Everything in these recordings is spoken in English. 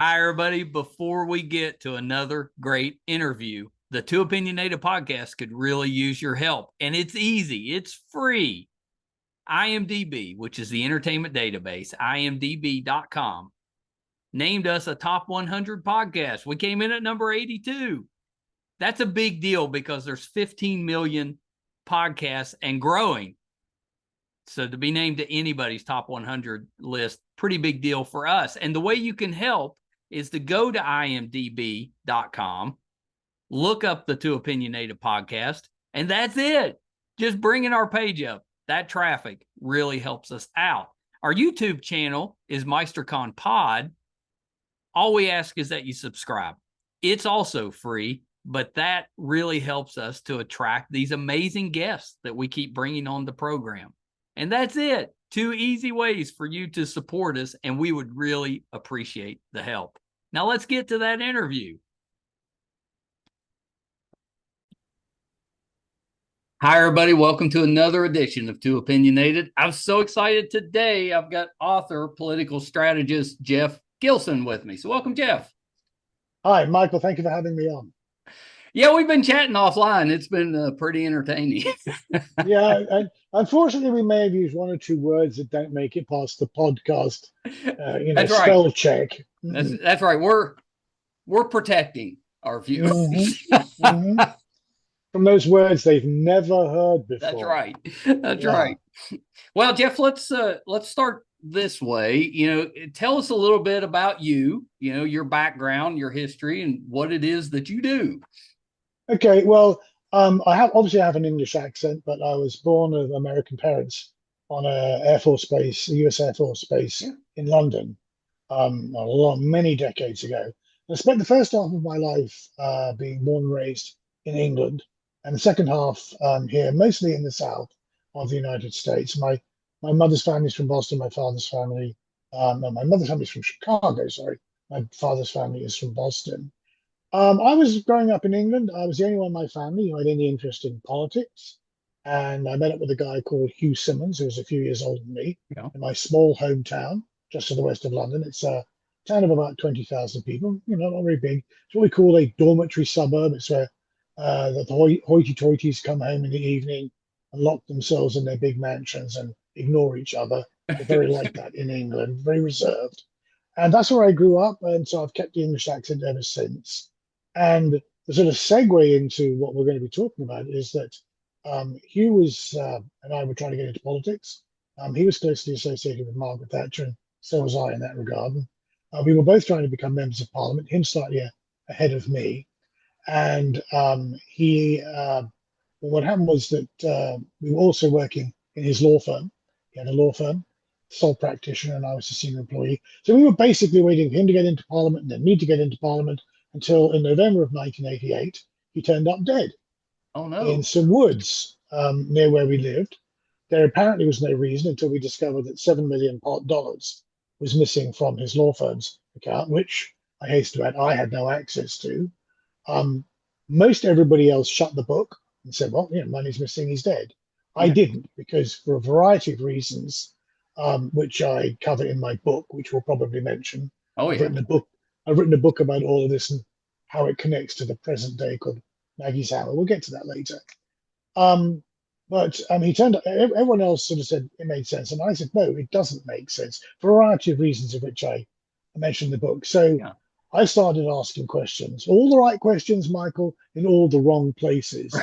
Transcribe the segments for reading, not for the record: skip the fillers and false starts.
Hi, everybody. Before we get to another great interview, the Two Opinionated podcast could really use your help. And it's easy, it's free. IMDb, which is the entertainment database, imdb.com, named us a top 100 podcast. We came in at number 82. That's a big deal because there's 15 million podcasts and growing. So to be named to anybody's top 100 list, pretty big deal for us. And the way you can help is to go to imdb.com, look up the Two Opinionated podcast, and that's it. Just bringing our page up. That traffic really helps us out. Our YouTube channel is MeisterCon Pod. All we ask is that you subscribe. It's also free, but that really helps us to attract these amazing guests that we keep bringing on the program. And that's it. 2 easy ways for you to support us, and we would really appreciate the help. Now let's get to that interview. Hi, everybody. Welcome to another edition of Two Opinionated. I'm so excited today. I've got author, political strategist, Geoff Gilson with me. So welcome, Geoff. Hi, Michael. Thank you for having me on. Yeah, we've been chatting offline. It's been pretty entertaining. Yeah, and unfortunately, we may have used 1 or 2 words that don't make it past the podcast, That's right. spell check. That's right. We're protecting our viewers. Mm-hmm. Mm-hmm. From those words they've never heard before. That's right. That's right. Well, Geoff, let's start this way. Tell us a little bit about you, your background, your history, and what it is that you do. Okay, well, I have an English accent, but I was born of American parents on a Air Force base, a US Air Force base in London, many decades ago. I spent the first half of my life being born and raised in England, and the second half here, mostly in the south of the United States. My mother's family is from Boston. My father's family, my mother's family is from Chicago. Sorry, my father's family is from Boston. I was growing up in England. I was the only one in my family who had any interest in politics. And I met up with a guy called Hugh Simmons, who was a few years older than me, in my small hometown, just to the west of London. It's a town of about 20,000 people, not very big. It's what we call a dormitory suburb. It's where the hoity-toities come home in the evening and lock themselves in their big mansions and ignore each other. They're very like that in England, very reserved. And that's where I grew up. And so I've kept the English accent ever since. And the sort of segue into what we're going to be talking about is that Hugh and I were trying to get into politics. He was closely associated with Margaret Thatcher, and so was I in that regard. We were both trying to become members of Parliament, him slightly ahead of me. And what happened was that we were also working in his law firm. He had a law firm, sole practitioner, and I was a senior employee. So we were basically waiting for him to get into Parliament and then me to get into Parliament, until in November of 1988, he turned up dead. Oh, no. In some woods near where we lived. There apparently was no reason until we discovered that $7 million was missing from his law firm's account, which I hasten to add, I had no access to. Most everybody else shut the book and said, well, money's missing, he's dead. I didn't, because for a variety of reasons, which I cover in my book, which we'll probably mention. I've written a book about all of this and how it connects to the present day called Maggie's Hour. We'll get to that later. But he turned up, everyone else sort of said it made sense. And I said, no, it doesn't make sense, for a variety of reasons of which I mentioned in the book. So I started asking questions, all the right questions, Michael, in all the wrong places.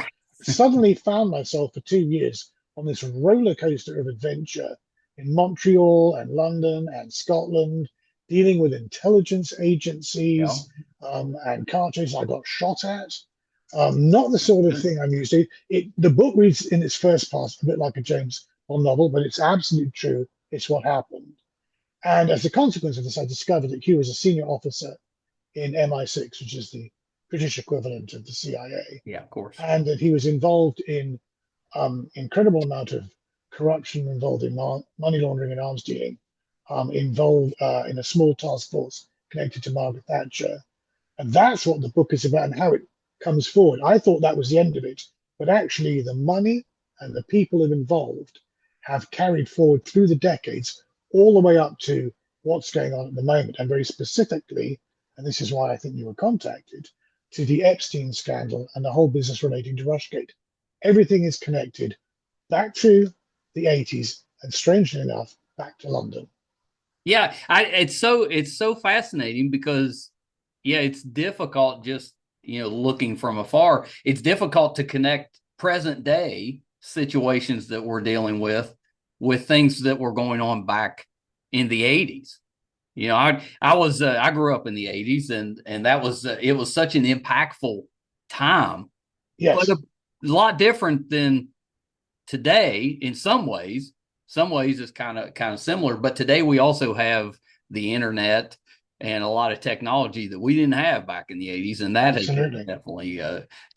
Suddenly found myself for 2 years on this roller coaster of adventure in Montreal and London and Scotland, dealing with intelligence agencies and countries I got shot at. Not the sort of thing I'm used to. The book reads in its first part a bit like a James Bond novel, but it's absolutely true. It's what happened. And as a consequence of this, I discovered that Hugh was a senior officer in MI6, which is the British equivalent of the CIA. Yeah, of course. And that he was involved in incredible amount of corruption, involved in money laundering and arms dealing, involved in a small task force connected to Margaret Thatcher. And that's what the book is about and how it comes forward. I thought that was the end of it, but actually the money and the people involved have carried forward through the decades, all the way up to what's going on at the moment, and very specifically and this is why I think you were contacted, to the Epstein scandal and the whole business relating to Rushgate. Everything is connected back to the 80s and, strangely enough, back to London. Yeah, it's so fascinating because yeah, it's difficult just looking from afar. It's difficult to connect present day situations that we're dealing with things that were going on back in the 80s. I grew up in the 80s, and that was it was such an impactful time, but Yes. a lot different than today in some ways. Some ways it's kind of similar, but today we also have the internet and a lot of technology that we didn't have back in the 80s, and that has Absolutely. definitely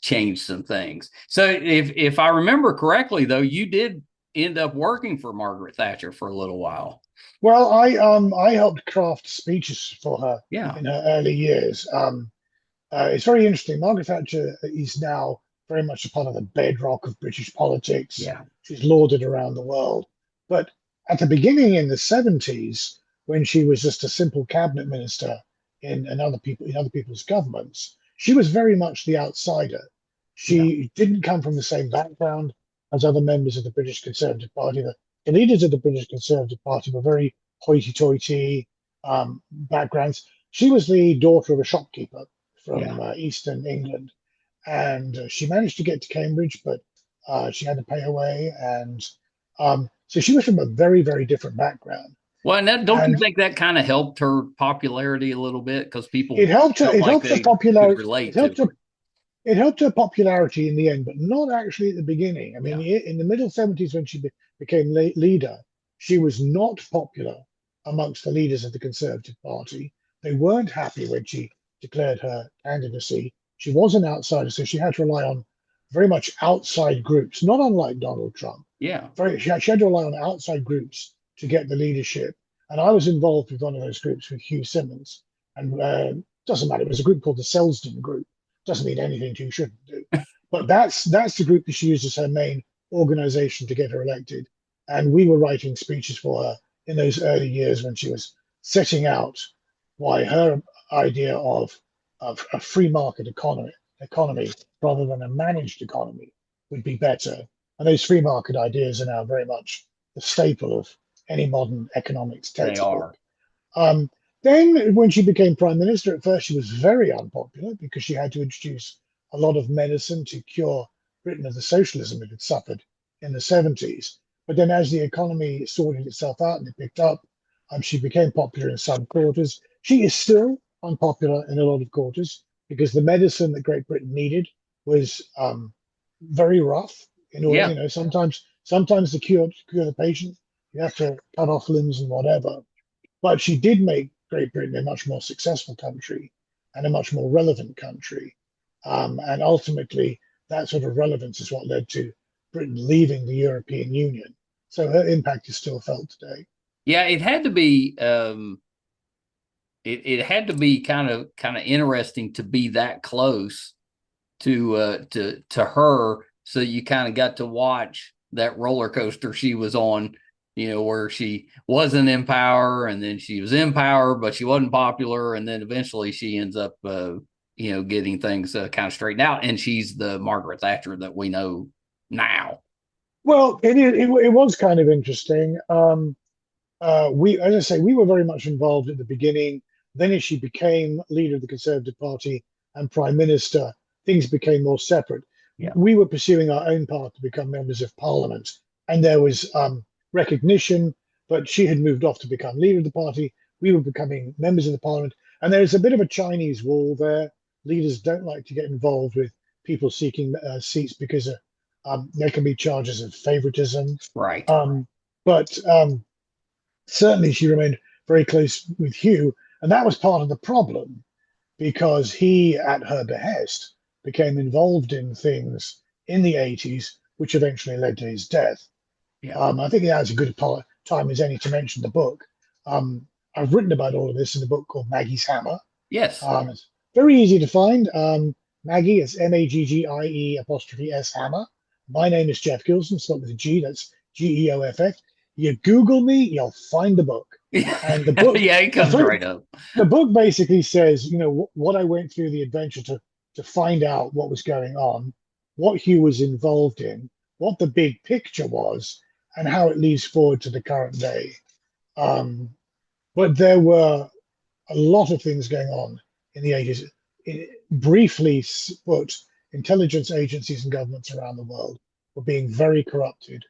changed some things. So if I remember correctly, though, you did end up working for Margaret Thatcher for a little while. Well, I helped craft speeches for her Yeah. in her early years. It's very interesting. Margaret Thatcher is now very much a part of the bedrock of British politics. Yeah. She's lauded around the world. But at the beginning in the 70s, when she was just a simple cabinet minister in other people's governments, she was very much the outsider. Yeah. She didn't come from the same background as other members of the British Conservative Party. The leaders of the British Conservative Party were very hoity-toity backgrounds. She was the daughter of a shopkeeper from Yeah. Eastern England, and she managed to get to Cambridge, but she had to pay her way, and so she was from a very, very different background. Well, and don't you And think that kind of helped her popularity a little bit because it people helped her. felt It like helped her they could popularity. relate to her? It helped her popularity in the end, but not actually at the beginning. I mean, Yeah. in the middle 70s, when she became leader, she was not popular amongst the leaders of the Conservative Party. They weren't happy when she declared her candidacy. She was an outsider, so she had to rely on very much outside groups, not unlike Donald Trump. Yeah. She had to rely on outside groups to get the leadership. And I was involved with one of those groups with Hugh Simmons. And doesn't matter, it was a group called the Selsdon Group. Doesn't mean anything to you shouldn't do. But that's the group that she used as her main organization to get her elected. And we were writing speeches for her in those early years when she was setting out why her idea of a free market economy rather than a managed economy would be better. And those free market ideas are now very much the staple of any modern economics They are. textbook. Um, then, when she became prime minister, at first she was very unpopular because she had to introduce a lot of medicine to cure Britain of the socialism it had suffered in the 70s. But then, as the economy sorted itself out and it picked up, she became popular in some quarters. She is still unpopular in a lot of quarters because the medicine that Great Britain needed was very rough. In order, Yeah. sometimes to cure the patient, you have to cut off limbs and whatever. But she did make Great Britain a much more successful country and a much more relevant country. And ultimately, that sort of relevance is what led to Britain leaving the European Union. So her impact is still felt today. Yeah, it had to be it had to be kind of interesting to be that close to her, so you kind of got to watch that roller coaster she was on, where she wasn't in power and then she was in power, but she wasn't popular. And then eventually she ends up, getting things kind of straightened out. And she's the Margaret Thatcher that we know now. Well, it was kind of interesting. As I say, we were very much involved at the beginning. Then, as she became leader of the Conservative Party and prime minister, things became more separate. Yeah. We were pursuing our own path to become members of parliament, and there was recognition, but she had moved off to become leader of the party. We were becoming members of the parliament, and there's a bit of a Chinese wall there. Leaders don't like to get involved with people seeking seats because there can be charges of favoritism. Right. But certainly she remained very close with Hugh, and that was part of the problem because he, at her behest, became involved in things in the 80s, which eventually led to his death. Yeah. I think that's a good time as any to mention the book. I've written about all of this in a book called Maggie's Hammer. Yes. It's very easy to find. Maggie is Maggie''S Hammer. My name is Geoff Gilson, spelled with a G. That's Geoff. You Google me, you'll find the book. And the book, Yeah, it comes right up. the book basically says, what I went through the adventure to find out what was going on, what Hugh was involved in, what the big picture was, and how it leads forward to the current day. Um, but there were a lot of things going on in the 80s. Briefly put, intelligence agencies and governments around the world were being very corrupted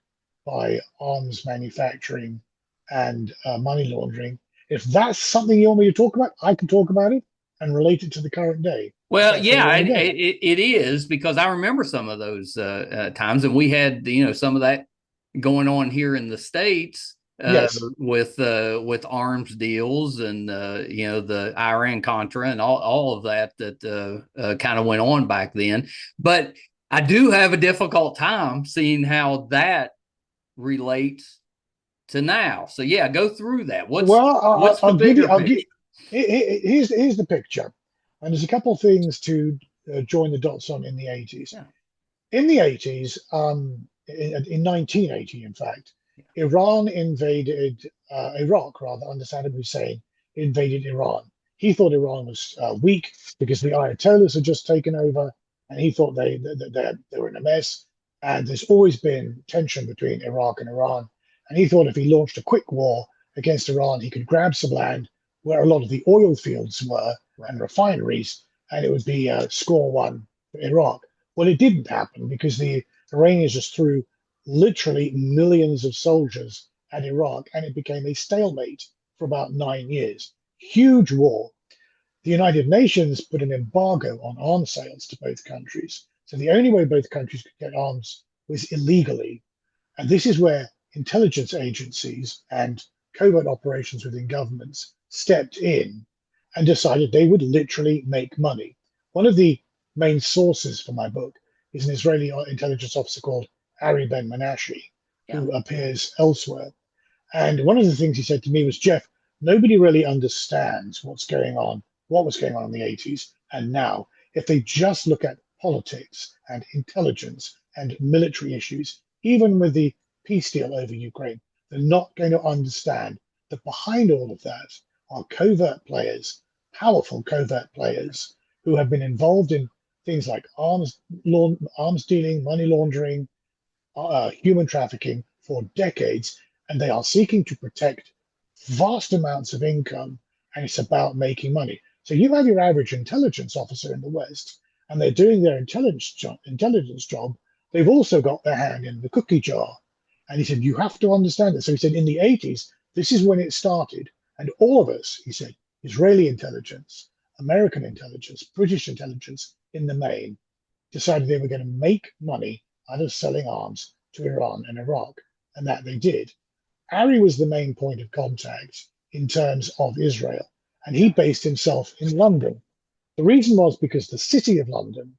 by arms manufacturing and money laundering. If that's something you want me to talk about, I can talk about it and relate it to the current day. Well, That's where you yeah, want to go. it is because I remember some of those times, and we had some of that going on here in the States Yes. with arms deals and the Iran Contra and all of that kind of went on back then. But I do have a difficult time seeing how that relates to now. So yeah, go through that. What's the I'll give you. bigger I'll give. picture? Here's the picture, and there's a couple of things to join the dots on in the 80s. Yeah. In the 80s, in 1980, in fact, Iran invaded Iraq, rather, under Saddam Hussein invaded Iran. He thought Iran was weak because the Ayatollahs had just taken over, and he thought they were in a mess. And there's always been tension between Iraq and Iran. And he thought if he launched a quick war against Iran, he could grab some land where a lot of the oil fields were and refineries, and it would be score one for Iraq. Well, it didn't happen because the Iranians just threw literally millions of soldiers at Iraq, and it became a stalemate for about 9 years. Huge war. The United Nations put an embargo on arms sales to both countries. So the only way both countries could get arms was illegally. And this is where intelligence agencies and covert operations within governments stepped in and decided they would literally make money. One of the main sources for my book is an Israeli intelligence officer called Ari Ben Menashe, who appears elsewhere. And one of the things he said to me was, Geoff, nobody really understands what was going on in the 80s and now. If they just look at politics and intelligence and military issues, even with the peace deal over Ukraine, they're not going to understand that behind all of that are covert players, powerful covert players who have been involved in things like arms dealing, money laundering, human trafficking for decades, and they are seeking to protect vast amounts of income, and it's about making money. So you have your average intelligence officer in the West, and they're doing their intelligence job. They've also got their hand in the cookie jar. And he said, you have to understand this. So he said, in the 80s, this is when it started. And all of us, he said, Israeli intelligence, American intelligence, British intelligence in the main, decided they were going to make money out of selling arms to Iran and Iraq. And that they did. Ari was the main point of contact in terms of Israel. And he based himself in London. The reason was because the city of London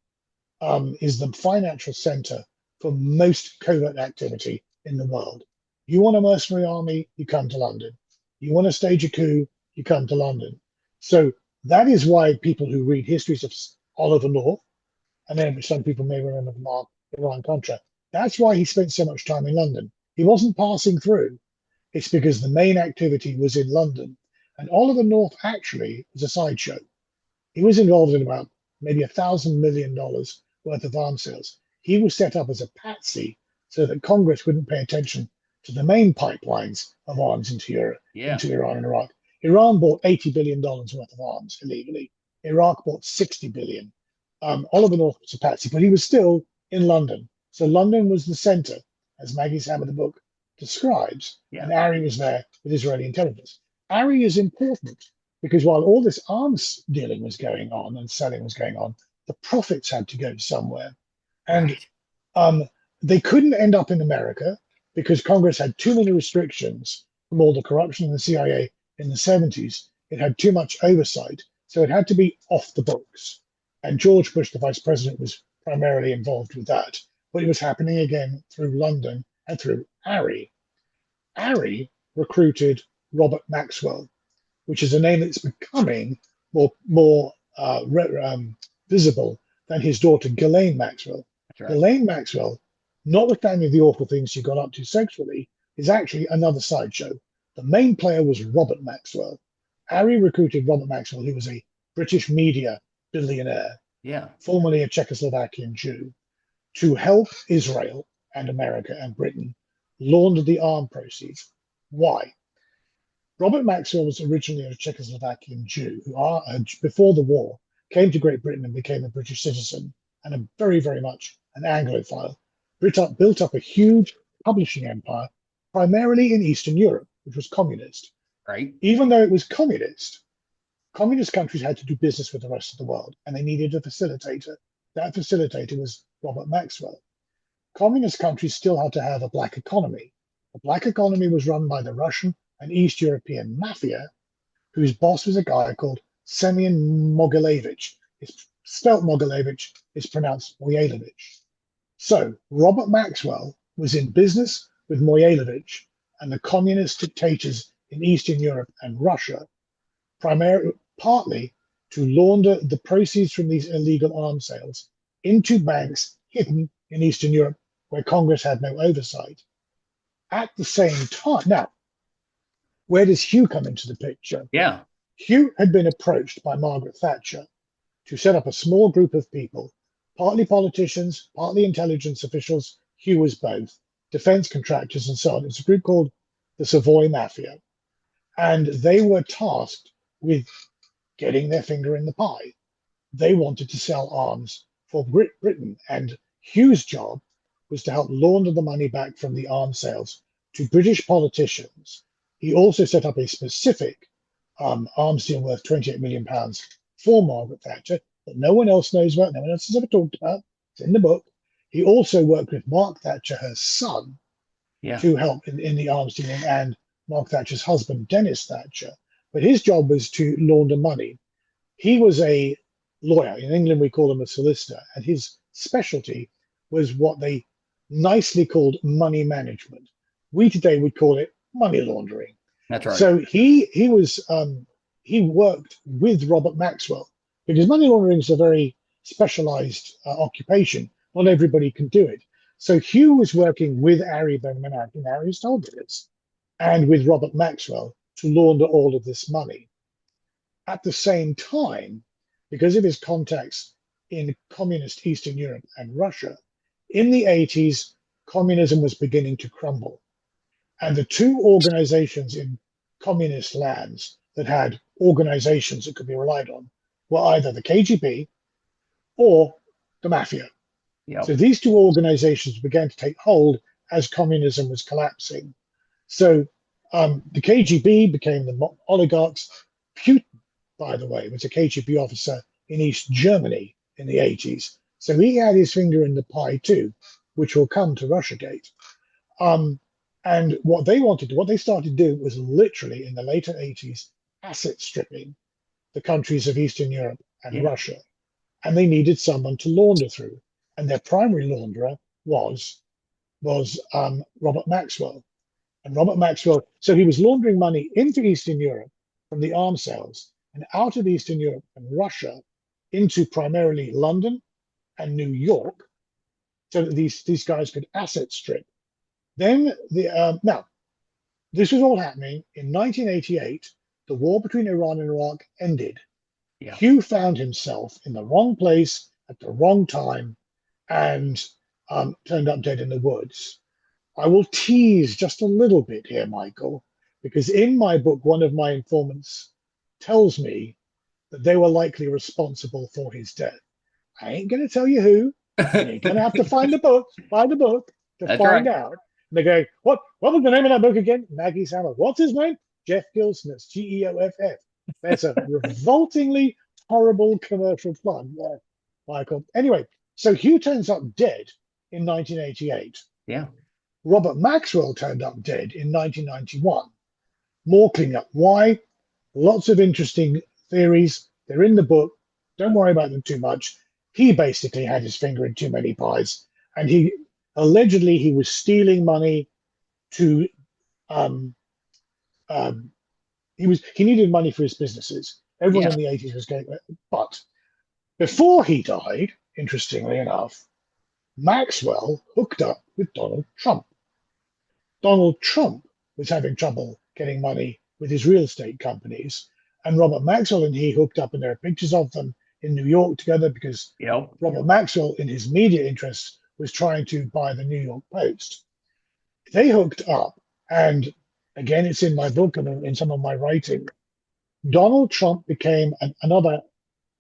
is the financial center for most covert activity in the world. You want a mercenary army, you come to London. You want to stage a coup, you come to London. So that is why people who read histories of Oliver North, and then some people may remember the Iran Contra, that's why he spent so much time in London. He wasn't passing through. It's because the main activity was in London. And Oliver North actually was a sideshow. He was involved in about maybe $1,000 million worth of arms sales. He was set up as a patsy so that Congress wouldn't pay attention to the main pipelines of arms into Europe, into Iran and Iraq. Iran bought $80 billion worth of arms illegally. Iraq bought $60 billion. Oliver North was a patsy, but he was still in London. So London was the center, as Maggie's Hammer the book describes, and Ari was there with Israeli intelligence. Ari is important because while all this arms dealing was going on and selling was going on, the profits had to go somewhere. And they couldn't end up in America because Congress had too many restrictions from all the corruption in the CIA in the 70s. It had too much oversight. So it had to be off the books. And George Bush, the vice president, was primarily involved with that. But it was happening again through London and through Ari. Ari recruited Robert Maxwell, which is a name that's becoming more visible than his daughter, Ghislaine Maxwell. Right. Ghislaine Maxwell, notwithstanding the awful things she got up to sexually, is actually another sideshow. The main player was Robert Maxwell. Harry recruited Robert Maxwell, who was a British media billionaire, formerly a Czechoslovakian Jew, to help Israel and America and Britain launder the arms proceeds. Why? Robert Maxwell was originally a Czechoslovakian Jew who, before the war, came to Great Britain and became a British citizen and a very, very much an Anglophile, built up a huge publishing empire, primarily in Eastern Europe, which was communist. Right. Even though it was communist countries had to do business with the rest of the world, and they needed a facilitator. That facilitator was Robert Maxwell. Communist countries still had to have a black economy. The black economy was run by the Russian and East European mafia, whose boss was a guy called Semyon Mogilevich. It's spelt Mogilevich, it's pronounced Moyalevich. So Robert Maxwell was in business with Moyalevich and the communist dictators in Eastern Europe and Russia, partly to launder the proceeds from these illegal arms sales into banks hidden in Eastern Europe where Congress had no oversight. At the same time, now, where does Hugh come into the picture? Yeah. Hugh had been approached by Margaret Thatcher to set up a small group of people, partly politicians, partly intelligence officials. Hugh was both, defense contractors and so on. It's a group called the Savoy Mafia. And they were tasked with getting their finger in the pie. They wanted to sell arms for Britain, and Hugh's job was to help launder the money back from the arms sales to British politicians. He also set up a specific arms deal worth £28 million for Margaret Thatcher that no one else knows about, no one else has ever talked about. It's in the book. He also worked with Mark Thatcher, her son, to help in the arms dealing, and Mark Thatcher's husband, Dennis Thatcher. But his job was to launder money. He was a lawyer. In England, we call him a solicitor, and his specialty was what they nicely called money management. We today would call it money laundering. That's right. So he worked with Robert Maxwell, because money laundering is a very specialized occupation. Not everybody can do it. So Hugh was working with Harry Bowman, and Harry's told me this, and with Robert Maxwell to launder all of this money. At the same time, because of his contacts in communist Eastern Europe and Russia, in the 80s, communism was beginning to crumble. And the two organizations in communist lands that had organizations that could be relied on were either the KGB or the mafia. Yep. So these two organizations began to take hold as communism was collapsing. So the KGB became the oligarchs. Putin, by the way, was a KGB officer in East Germany in the 80s. So he had his finger in the pie too, which will come to Russiagate. And what they started doing was literally in the later 80s, asset stripping the countries of Eastern Europe and Russia. And they needed someone to launder through. And their primary launderer was Robert Maxwell. And Robert Maxwell, so he was laundering money into Eastern Europe from the arms sales and out of Eastern Europe and Russia into primarily London and New York, so that these guys could asset strip. Then now, this was all happening in 1988. The war between Iran and Iraq ended. Yeah. Hugh found himself in the wrong place at the wrong time and turned up dead in the woods. I will tease just a little bit here, Michael, because in my book, one of my informants tells me that they were likely responsible for his death. I ain't going to tell you who. You're going to have to buy the book to That's find right. out. And they go, what was the name of that book again? Maggie Sammer. What's his name? Geoff Gilson. It's Geoff. That's a revoltingly horrible commercial plug there, Michael. Anyway, so Hugh turns up dead in 1988. Yeah. Robert Maxwell turned up dead in 1991. More cleanup. Why? Lots of interesting theories. They're in the book. Don't worry about them too much. He basically had his finger in too many pies, and he was stealing money to he needed money for his businesses. Everyone in the 80s was going, but before he died, interestingly enough, Maxwell hooked up with Donald Trump. Donald Trump was having trouble getting money with his real estate companies, and Robert Maxwell and he hooked up, and there are pictures of them in New York together because Robert Maxwell, in his media interests, was trying to buy the New York Post. They hooked up, and again, it's in my book and in some of my writing. Donald Trump became another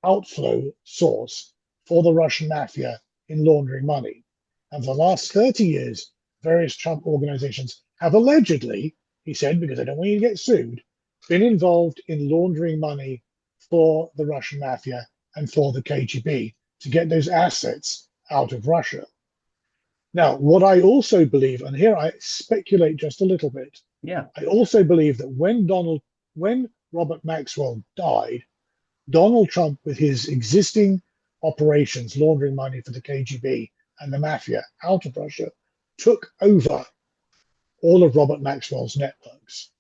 outflow source for the Russian mafia in laundering money. And for the last 30 years, various Trump organizations have allegedly, he said, because I don't want you to get sued, been involved in laundering money for the Russian mafia and for the KGB to get those assets out of Russia. Now, what I also believe, and here I speculate just a little bit, I also believe that when Robert Maxwell died, Donald Trump, with his existing operations laundering money for the KGB and the mafia out of Russia, took over all of Robert Maxwell's networks.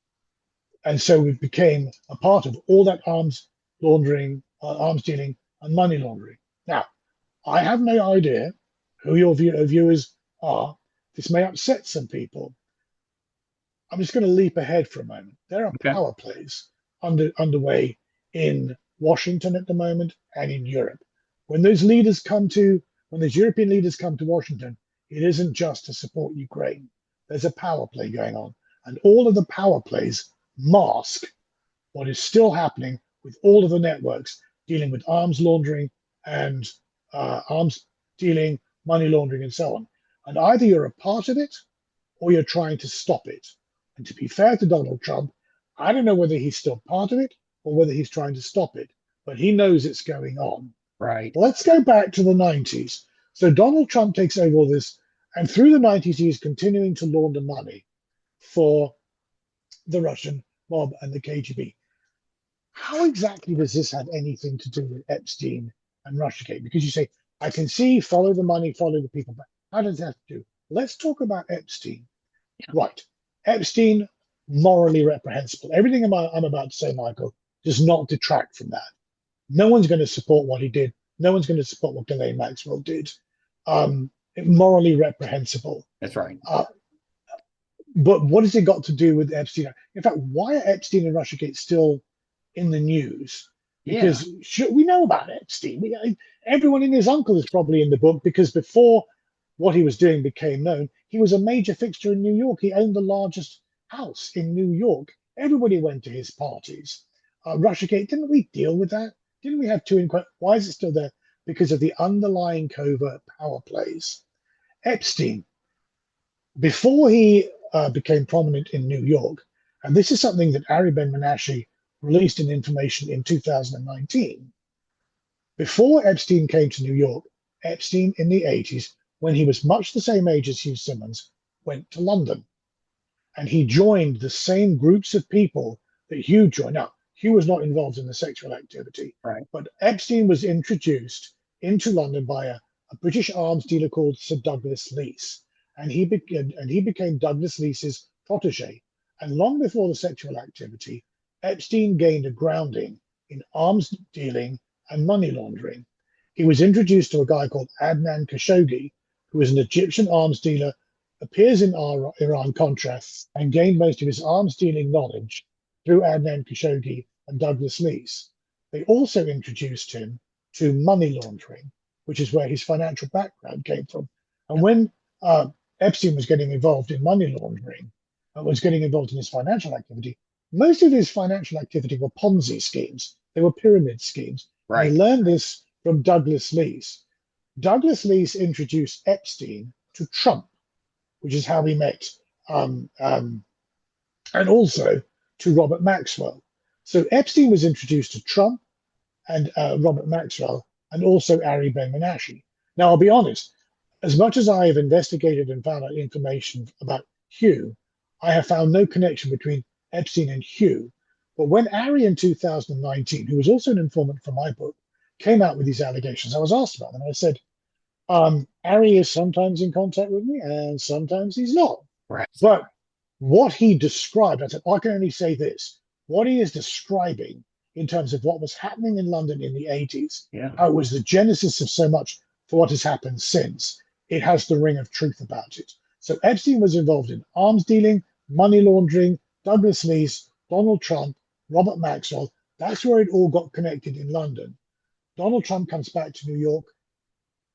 And so it became a part of all that arms laundering, arms dealing, and money laundering. Now, I have no idea who your viewers are. This may upset some people. I'm just going to leap ahead for a moment. There are power plays underway in Washington at the moment and in Europe. When those European leaders come to Washington, it isn't just to support Ukraine. There's a power play going on. And all of the power plays mask what is still happening with all of the networks dealing with arms laundering and arms dealing, money laundering, and so on. And either you're a part of it or you're trying to stop it. And to be fair to Donald Trump, I don't know whether he's still part of it or whether he's trying to stop it, but he knows it's going on. Right. Let's go back to the 90s. So Donald Trump takes over all this, and through the 90s, he's continuing to launder money for the Russian mob and the KGB. How exactly does this have anything to do with Epstein and Russiagate? Because you say, I can see, follow the money, follow the people, but how does that have to do? Let's talk about Epstein. Right. Epstein, morally reprehensible. Everything I'm about to say, Michael, does not detract from that. No one's going to support what he did. No one's going to support what Ghislaine Maxwell did. Morally reprehensible. That's right. But what has it got to do with Epstein? In fact, why are Epstein and Russiagate still in the news? Because we know about Epstein. Everyone and his uncle is probably in the book, because before what he was doing became known, he was a major fixture in New York. He owned the largest house in New York. Everybody went to his parties. Russiagate, didn't we deal with that? Didn't we have two inquiries? Why is it still there? Because of the underlying covert power plays. Epstein, before he became prominent in New York, and this is something that Ari Ben-Menashe released in information in 2019, before Epstein came to New York, Epstein in the 80s, when he was much the same age as Hugh Simmons, went to London. And he joined the same groups of people that Hugh joined. Now, Hugh was not involved in the sexual activity, right, but Epstein was introduced into London by a British arms dealer called Sir Douglas Leese. And he became Douglas Leese's protege. And long before the sexual activity, Epstein gained a grounding in arms dealing and money laundering. He was introduced to a guy called Adnan Khashoggi, who was an Egyptian arms dealer, appears in Iran-Contra, and gained most of his arms dealing knowledge through Adnan Khashoggi and Douglas Leese. They also introduced him to money laundering, which is where his financial background came from. And when Epstein was getting involved in money laundering, was getting involved in his financial activity, most of his financial activity were Ponzi schemes. They were pyramid schemes. Right. And he learned this from Douglas Leese. Douglas Leese introduced Epstein to Trump, which is how he met, and also to Robert Maxwell. So Epstein was introduced to Trump and Robert Maxwell, and also Ari Ben-Menashe. Now, I'll be honest, as much as I have investigated and found out information about Hugh, I have found no connection between Epstein and Hugh. But when Ari in 2019, who was also an informant for my book, came out with these allegations, I was asked about them. I said, Ari is sometimes in contact with me and sometimes he's not. Right. But what he described, I said, I can only say this. What he is describing in terms of what was happening in London in the 80s, how it was the genesis of so much for what has happened since, it has the ring of truth about it. So Epstein was involved in arms dealing, money laundering, Douglas Lease, Donald Trump, Robert Maxwell. That's where it all got connected in London. Donald Trump comes back to New York.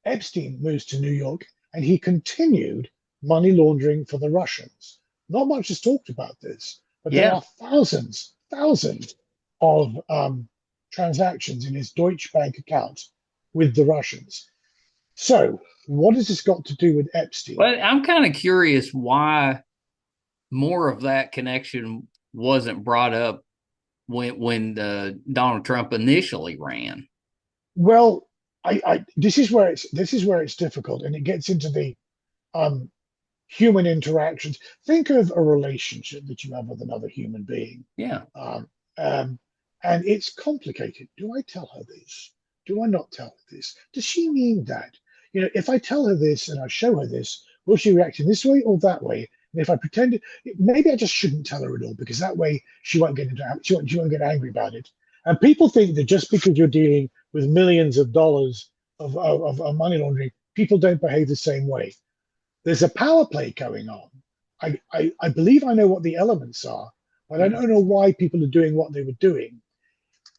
Epstein moves to New York, and he continued money laundering for the Russians. Not much is talked about this, but there Yeah. are thousands of transactions in his Deutsche Bank account with the Russians. So, what has this got to do with Epstein? Well, I'm kind of curious why more of that connection wasn't brought up when Donald Trump initially ran. Well, this is where it's difficult, and it gets into the um, human interactions. Think of a relationship that you have with another human being. Yeah. Um, um, and it's complicated. Do I tell her this? Do I not tell her this? Does she mean that? You know, if I tell her this and I show her this, will she react in this way or that way? And if I pretend it, maybe I just shouldn't tell her at all because that way she won't she won't get angry about it. And people think that just because you're dealing with millions of dollars of money laundering, people don't behave the same way. There's a power play going on. I believe I know what the elements are, but I don't know why people are doing what they were doing.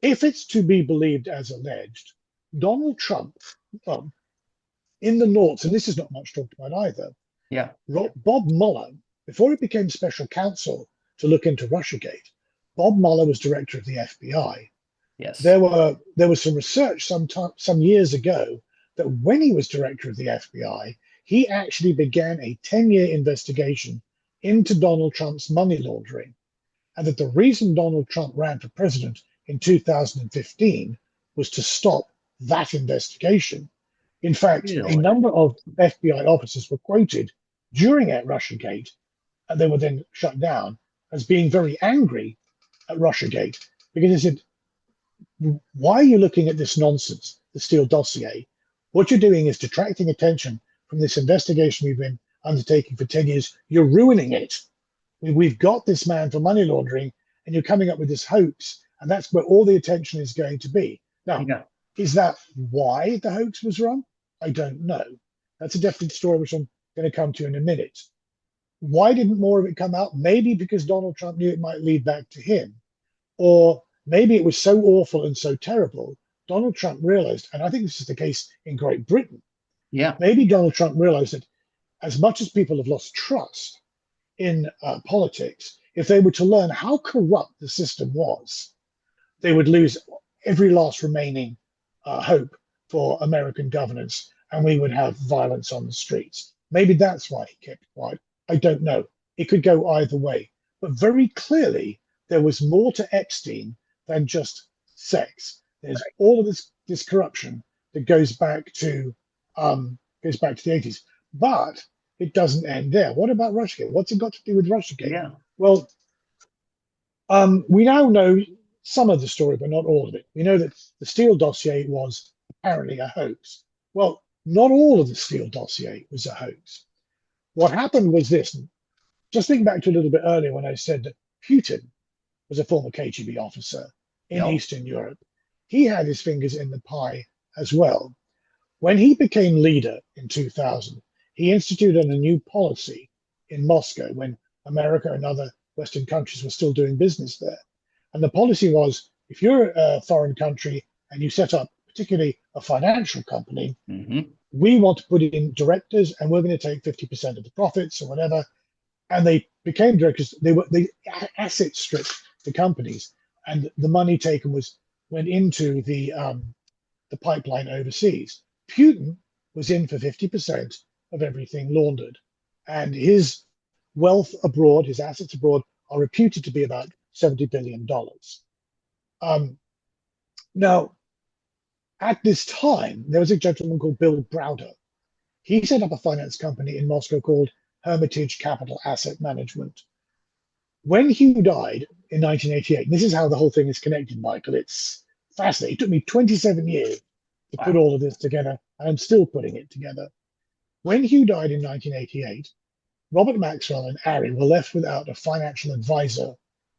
If it's to be believed as alleged, Donald Trump, in the noughts, and this is not much talked about either, Yeah. Bob Mueller, before he became special counsel to look into Russiagate, Bob Mueller was director of the FBI. Yes. There was some research some years ago that when he was director of the FBI, he actually began a 10-year investigation into Donald Trump's money laundering, and that the reason Donald Trump ran for president in 2015 was to stop that investigation. In fact, a number of FBI officers were quoted during Russiagate, and they were then shut down as being very angry at Russiagate because they said, why are you looking at this nonsense, the Steele dossier? What you're doing is detracting attention from this investigation we've been undertaking for 10 years. You're ruining it. We've got this man for money laundering, and you're coming up with this hoax, and that's where all the attention is going to be. Now, is that why the hoax was run? I don't know. That's a different story, which I'm going to come to in a minute. Why didn't more of it come out? Maybe because Donald Trump knew it might lead back to him, or maybe it was so awful and so terrible, Donald Trump realized, and I think this is the case in Great Britain. Yeah. Maybe Donald Trump realized that as much as people have lost trust in politics, if they were to learn how corrupt the system was, they would lose every last remaining hope for American governance, and we would have violence on the streets. Maybe that's why he kept quiet. I don't know. It could go either way. But very clearly, there was more to Epstein than just sex. There's all of this corruption that goes back to the 80s. But it doesn't end there. What about Russiagate? What's it got to do with Russiagate? Yeah. Well, we now know some of the story, but not all of it. We know that the Steele dossier was apparently a hoax. Well, not all of the Steele dossier was a hoax. What happened was this. Just think back to a little bit earlier when I said that Putin was a former KGB officer in Eastern Europe. He had his fingers in the pie as well. When he became leader in 2000, he instituted a new policy in Moscow when America and other Western countries were still doing business there. And the policy was, if you're a foreign country and you set up particularly a financial company, we want to put in directors and we're going to take 50% of the profits or whatever. And they became directors. They asset stripped the companies, and the money taken went into the pipeline overseas. Putin was in for 50% of everything laundered, and his wealth abroad, his assets abroad, are reputed to be about $70 billion. Now, at this time, there was a gentleman called Bill Browder. He set up a finance company in Moscow called Hermitage Capital Asset Management. When Hugh died in 1988, and this is how the whole thing is connected, Michael, it's fascinating. It took me 27 years to put all of this together, and I'm still putting it together. When Hugh died in 1988, Robert Maxwell and Ari were left without a financial advisor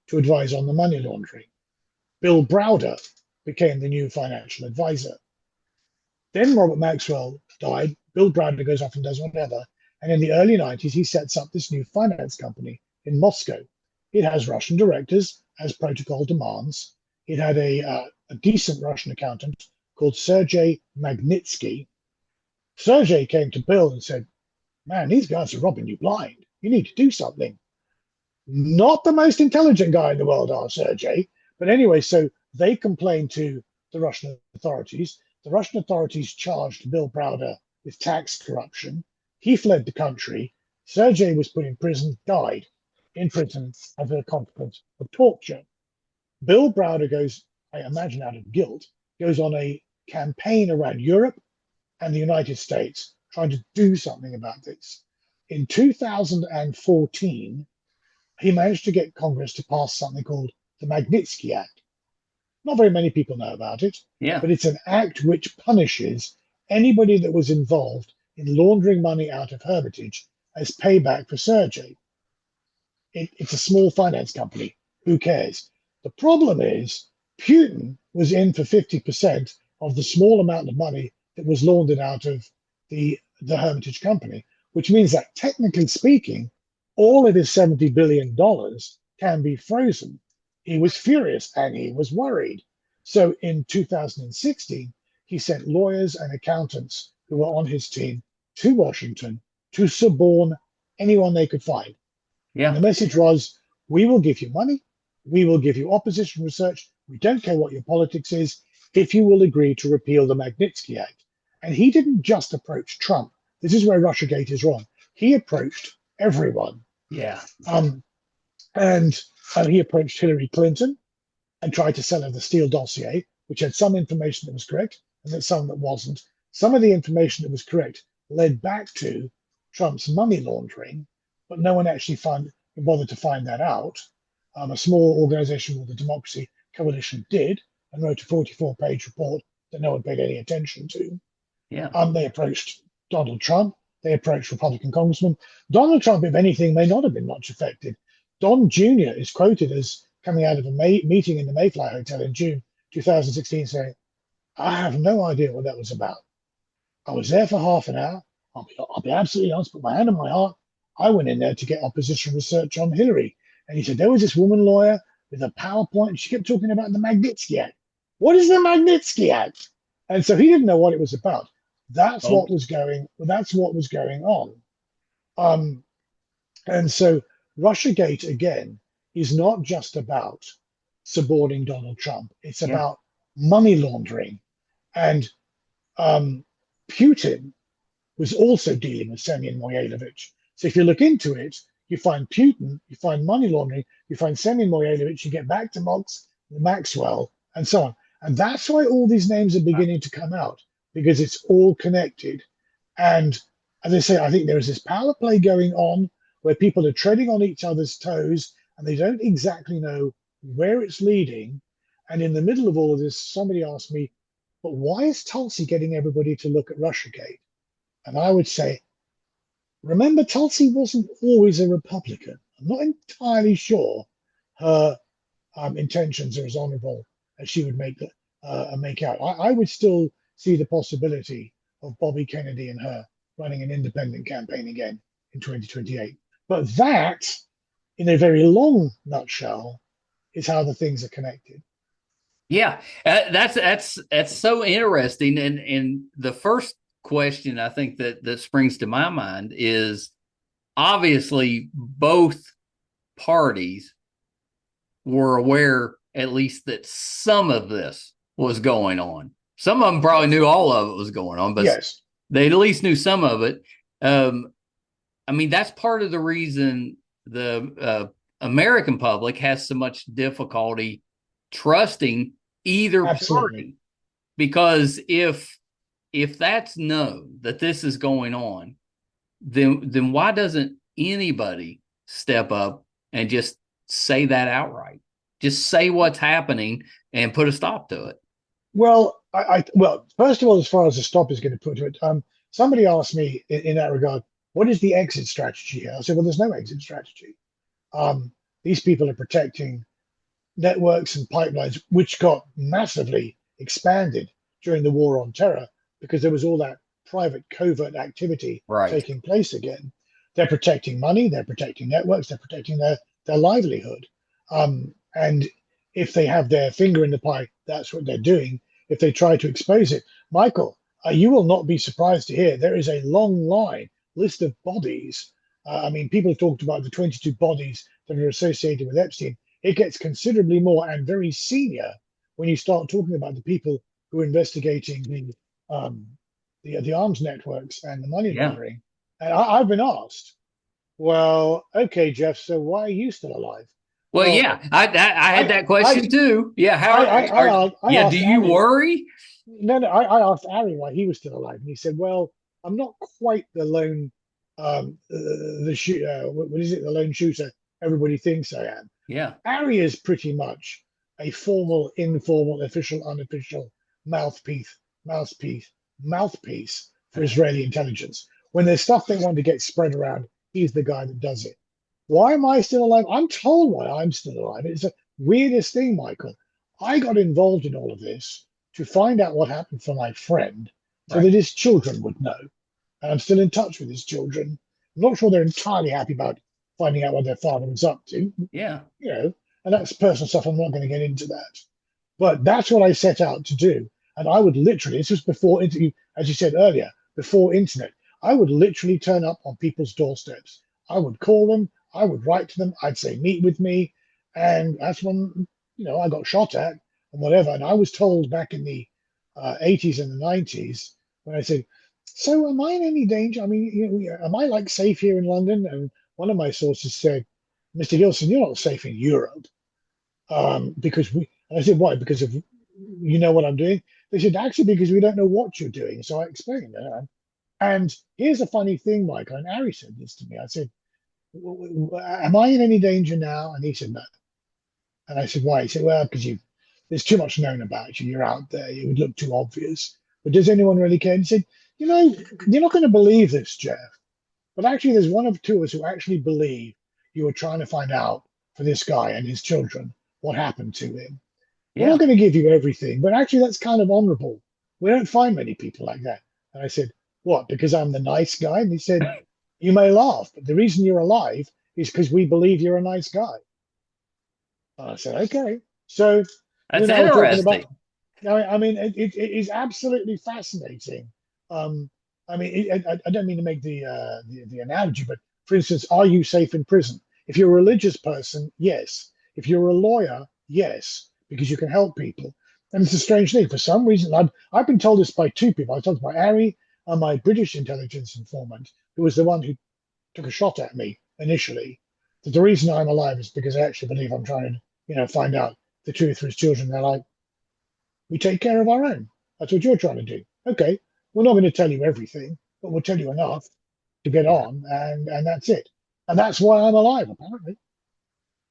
to advise on the money laundering. Bill Browder became the new financial advisor. Then Robert Maxwell died. Bill Browder goes off and does whatever. And in the early 90s, he sets up this new finance company in Moscow. It has Russian directors, as protocol demands. It had a decent Russian accountant called Sergei Magnitsky. Sergei came to Bill and said, man, these guys are robbing you blind. You need to do something. Not the most intelligent guy in the world, our Sergei. But anyway, so they complained to the Russian authorities. The Russian authorities charged Bill Browder with tax corruption. He fled the country. Sergei was put in prison, died in prison as a consequence of torture. Bill Browder goes, I imagine out of guilt, goes on a campaign around Europe and the United States trying to do something about this. In 2014, he managed to get Congress to pass something called the Magnitsky Act. Not very many people know about it, but it's an act which punishes anybody that was involved in laundering money out of Hermitage as payback for Sergei. It's a small finance company. Who cares? The problem is Putin was in for 50% of the small amount of money that was laundered out of the Hermitage company, which means that technically speaking, all of his $70 billion can be frozen. He was furious and he was worried. So in 2016, he sent lawyers and accountants who were on his team to Washington to suborn anyone they could find. And the message was, we will give you money. We will give you opposition research. We don't care what your politics is if you will agree to repeal the Magnitsky Act. And he didn't just approach Trump. This is where Russiagate is wrong. He approached everyone. And he approached Hillary Clinton and tried to sell her the Steele dossier, which had some information that was correct and then some that wasn't. Some of the information that was correct led back to Trump's money laundering, but no one actually bothered to find that out. A small organization called the Democracy Coalition did and wrote a 44-page report that no one paid any attention to. They approached Donald Trump. They approached Republican congressmen. Donald Trump, if anything, may not have been much affected. Don Jr. is quoted as coming out of a meeting in the Mayflower Hotel in June 2016 saying, I have no idea what that was about. I was there for half an hour. I'll be absolutely honest, put my hand on my heart. I went in there to get opposition research on Hillary. And he said, there was this woman lawyer with a PowerPoint. And she kept talking about the Magnitsky Act. What is the Magnitsky Act? And so he didn't know what it was about. That's what was going on. And so Russiagate, again, is not just about suborning Donald Trump. It's about money laundering. And Putin was also dealing with Semyon Moyalevich. So if you look into it, you find Putin, you find money laundering, you find Semyon Moyalevich, you get back to Maxwell, and so on. And that's why all these names are beginning to come out, because it's all connected. And as I say, I think there is this power play going on where people are treading on each other's toes and they don't exactly know where it's leading. And in the middle of all of this, somebody asked me, but why is Tulsi getting everybody to look at Russiagate? And I would say, remember, Tulsi wasn't always a Republican. I'm not entirely sure her intentions are as honorable as she would make out. I would still see the possibility of Bobby Kennedy and her running an independent campaign again in 2028. But that, in a very long nutshell, is how the things are connected. That's so interesting. And the first question I think that springs to my mind is, obviously both parties were aware at least that some of this was going on. Some of them probably knew all of it was going on, but they at least knew some of it. I mean, that's part of the reason the American public has so much difficulty trusting either party, because if that's known that this is going on, then why doesn't anybody step up and just say that outright? Just say what's happening and put a stop to it. Well, well, first of all, as far as the stop is going to put to it, somebody asked me in that regard, what is the exit strategy here? I said, well, there's no exit strategy. These people are protecting networks and pipelines, which got massively expanded during the war on terror because there was all that private covert activity taking place again. they're protecting money, they're protecting networks, they're protecting their livelihood. And if they have their finger in the pie, that's what they're doing. If they try to expose it, Michael, you will not be surprised to hear there is a long list of bodies. I mean, people talked about the 22 bodies that are associated with Epstein. It gets considerably more and very senior when you start talking about the people who are investigating the arms networks and the money Yeah. laundering. And I've been asked, well, okay, Geoff, so why are you still alive? Well, Well, yeah, I had I that question too. Yeah, I yeah, do asked you Ari. worry? No, I asked Ari why he was still alive, and he said, "Well, I'm not quite the lone, the shoot, what is it, the lone shooter everybody thinks I am." Yeah. Ari is pretty much a formal, informal, official, unofficial mouthpiece, mouthpiece, mouthpiece for Israeli intelligence. When there's stuff they want to get spread around, he's the guy that does it. Why am I still alive? I'm told why I'm still alive. It's the weirdest thing, Michael. I got involved in all of this to find out what happened for my friend so Right. that his children would know. And I'm still in touch with his children. I'm not sure they're entirely happy about finding out what their father was up to, Yeah. you know, and that's personal stuff. I'm not going to get into that. But that's what I set out to do. And I would literally, this was before, as you said earlier, before internet, I would literally turn up on people's doorsteps. I would call them, I would write to them, I'd say, meet with me. And that's when, I got shot at and whatever. And I was told back in the 80s and the 90s when I said, so am I in any danger? I mean, am I like safe here in London? And one of my sources said, Mr. Gilson, you're not safe in Europe. Because and I said, why? Because of, what I'm doing? They said, actually, because we don't know what you're doing. So I explained that. And here's a funny thing, Michael, and Harry said this to me. I said, am I in any danger now? And he said, no. And I said, why? He said, well, because there's too much known about you. You're out there. It would look too obvious. But does anyone really care? And he said, you're not going to believe this, Geoff. But actually, there's one of two of us who actually believe you were trying to find out for this guy and his children what happened to him. We're Yeah. not going to give you everything, but actually, that's kind of honorable. We don't find many people like that. And I said, what? Because I'm the nice guy? And he said, you may laugh, but the reason you're alive is because we believe you're a nice guy. And I said, okay. So you That's and I were talking interesting. about, I mean, it is absolutely fascinating. I mean, I don't mean to make the analogy, but for instance, are you safe in prison? If you're a religious person, yes. If you're a lawyer, yes, because you can help people. And it's a strange thing. For some reason, I've been told this by two people. I was told by Ari and my British intelligence informant, who was the one who took a shot at me initially, that the reason I'm alive is because I actually believe I'm trying to, find out the truth for his children. They're like, we take care of our own. That's what you're trying to do. Okay, we're not going to tell you everything, but we'll tell you enough to get Yeah. on, and that's it. And that's why I'm alive, apparently.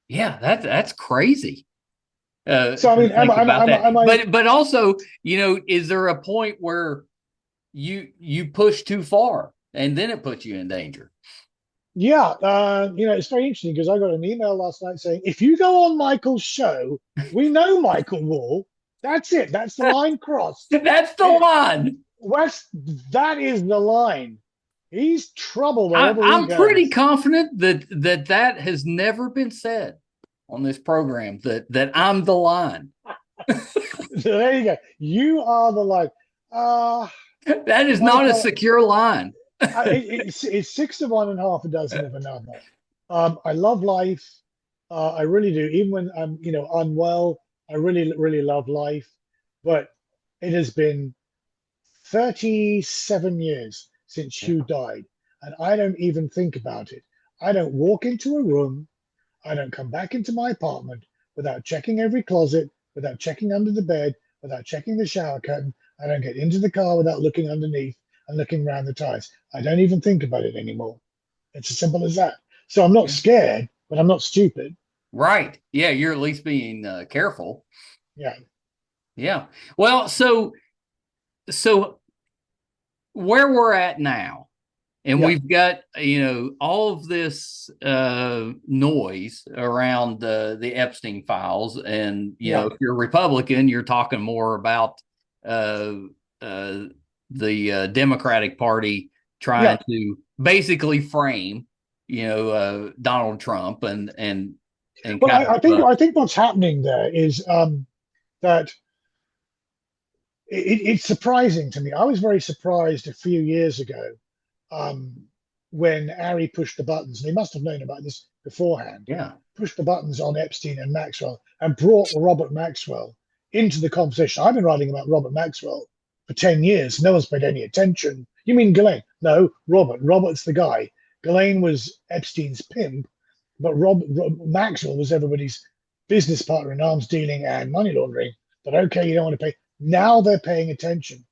Yeah, that's crazy. So I To mean, think about that. am I? But also, is there a point where you push too far and then it puts you in danger? Yeah, it's very interesting because I got an email last night saying if you go on Michael's show, we know Michael Wall. That's it. That's the line crossed. That's the It, line. West, that is the line. He's trouble wherever he I'm pretty goes. confident that has never been said on this program, that I'm the line. So there you go. You are the line. Uh, That is not a Michael, secure line. it's six of one and half a dozen of another. I love life. I really do. Even when I'm, unwell, I really, really love life. But it has been 37 years since Yeah. Hugh died, and I don't even think about it. I don't walk into a room. I don't come back into my apartment without checking every closet, without checking under the bed, without checking the shower curtain. I don't get into the car without looking underneath and looking around the tires. I don't even think about it anymore. It's as simple as that. So I'm not Yeah. scared, but I'm not stupid. Right. Yeah, you're at least being careful. Yeah. Yeah. Well, so where we're at now, and Yeah. we've got all of this noise around the Epstein files, and Yeah. if you're a Republican, you're talking more about uh, the Democratic Party trying Yeah. to basically frame Donald Trump and Well, kind I think what's happening there is that it's surprising to me. I was very surprised a few years ago um, when Ari pushed the buttons, and he must have known about this beforehand, yeah, pushed the buttons on Epstein and Maxwell and brought Robert Maxwell into the conversation. I've been writing about Robert Maxwell for 10 years. No one's paid any attention. You mean Ghislaine? No, Robert. Robert's the guy. Ghislaine was Epstein's pimp, but Maxwell was everybody's business partner in arms dealing and money laundering. But okay, you don't want to pay. Now they're paying attention.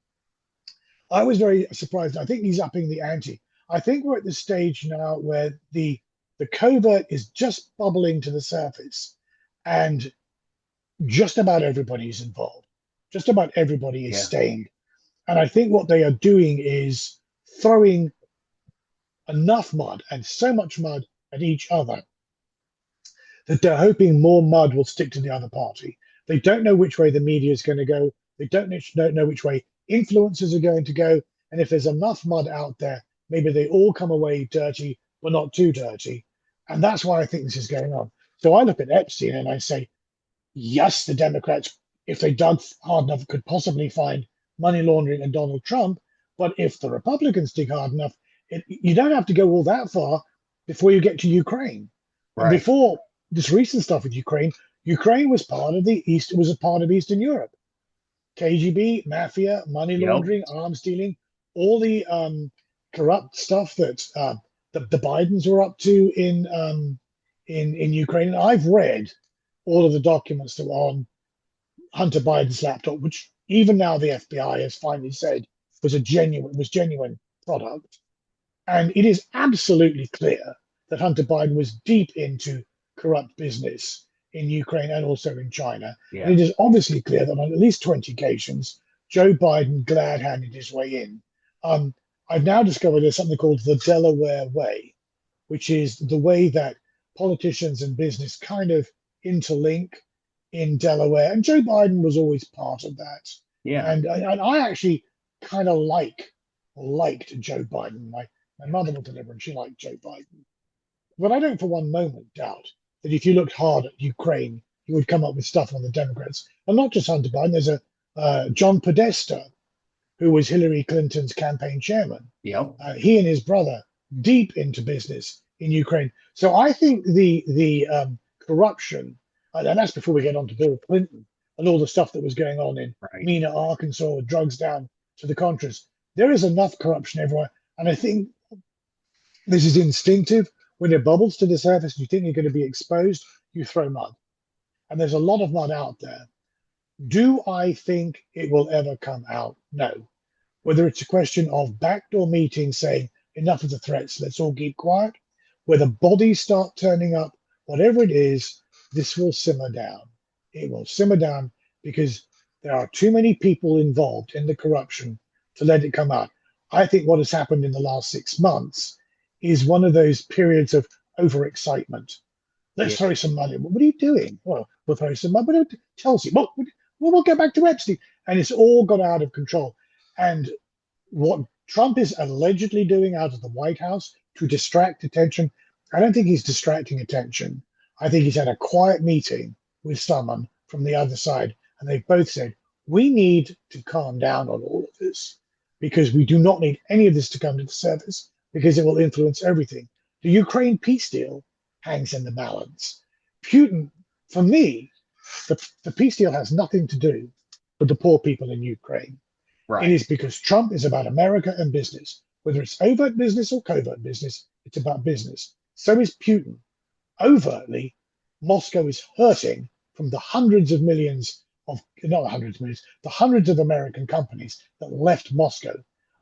I was very surprised. I think he's upping the ante. I think we're at the stage now where the covert is just bubbling to the surface, and just about everybody is involved. Just about everybody is stained. And I think what they are doing is throwing enough mud, and so much mud, at each other that they're hoping more mud will stick to the other party. They don't know which way the media is going to go. They don't know which way influencers are going to go. And if there's enough mud out there, maybe they all come away dirty, but not too dirty. And that's why I think this is going on. So I look at Epstein and I say, yes, the Democrats, if they dug hard enough, could possibly find money laundering and Donald Trump. But if the Republicans dig hard enough, you don't have to go all that far before you get to Ukraine. Right. And before this recent stuff with Ukraine, Ukraine was part of the East. It was a part of Eastern Europe. KGB, mafia, money laundering, arms dealing, all the corrupt stuff that the Bidens were up to in Ukraine. And I've read all of the documents that were on Hunter Biden's laptop, which even now the FBI has finally said was genuine product. And it is absolutely clear that Hunter Biden was deep into corrupt business in Ukraine and also in China. Yeah. And it is obviously clear that on at least 20 occasions, Joe Biden glad-handed his way in. I've now discovered there's something called the Delaware Way, which is the way that politicians and business kind of interlink in Delaware. And Joe Biden was always part of that. Yeah. And I actually kind of liked Joe Biden. My mother was an immigrant. She liked Joe Biden. But I don't for one moment doubt that if you looked hard at Ukraine, you would come up with stuff on the Democrats. And not just Hunter Biden. There's a John Podesta, who was Hillary Clinton's campaign chairman. Yep. He and his brother deep into business in Ukraine. So I think the corruption, and that's before we get on to Bill Clinton and all the stuff that was going on in Mena, Arkansas, with drugs down to the Contras. There is enough corruption everywhere. And I think this is instinctive. When it bubbles to the surface and you think you're going to be exposed, you throw mud. And there's a lot of mud out there. Do I think it will ever come out? No. Whether it's a question of backdoor meetings saying enough of the threats, let's all keep quiet, whether bodies start turning up, whatever it is, this will simmer down. It will simmer down because there are too many people involved in the corruption to let it come out. I think what has happened in the last 6 months is one of those periods of overexcitement. Let's throw some money. What are you doing? Well, we'll throw some money. Chelsea. Well, we'll go back to Epstein. And it's all got out of control. And what Trump is allegedly doing out of the White House to distract attention, I don't think he's distracting attention. I think he's had a quiet meeting with someone from the other side. And they both said, we need to calm down on all of this because we do not need any of this to come to the surface, because it will influence everything. The Ukraine peace deal hangs in the balance. Putin, for me, the peace deal has nothing to do with the poor people in Ukraine. Right. It is because Trump is about America and business. Whether it's overt business or covert business, it's about business. So is Putin. Overtly, Moscow is hurting from the hundreds of millions of, not the hundreds of millions, the hundreds of American companies that left Moscow.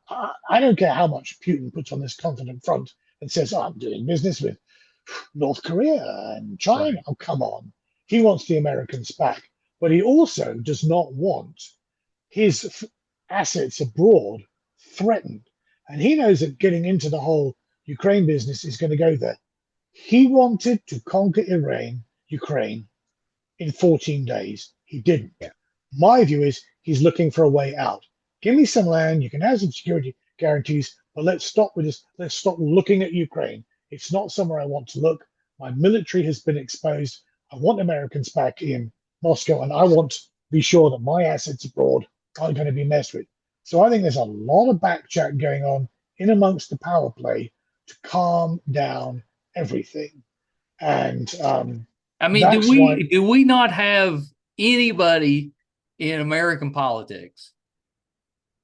I don't care how much Putin puts on this confident front and says, oh, I'm doing business with North Korea and China. Right. Oh, come on. He wants the Americans back. But he also does not want his assets abroad threatened. And he knows that getting into the whole Ukraine business is going to go there. He wanted to conquer Ukraine in 14 days. He didn't. Yeah. My view is he's looking for a way out. Give me some land, you can have some security guarantees, but let's stop with this. Let's stop looking at Ukraine. It's not somewhere I want to look. My military has been exposed. I want Americans back in Moscow, and I want to be sure that my assets abroad aren't going to be messed with. So I think there's a lot of backchat going on in amongst the power play to calm down everything. And I mean, that's why. do we not have anybody in American politics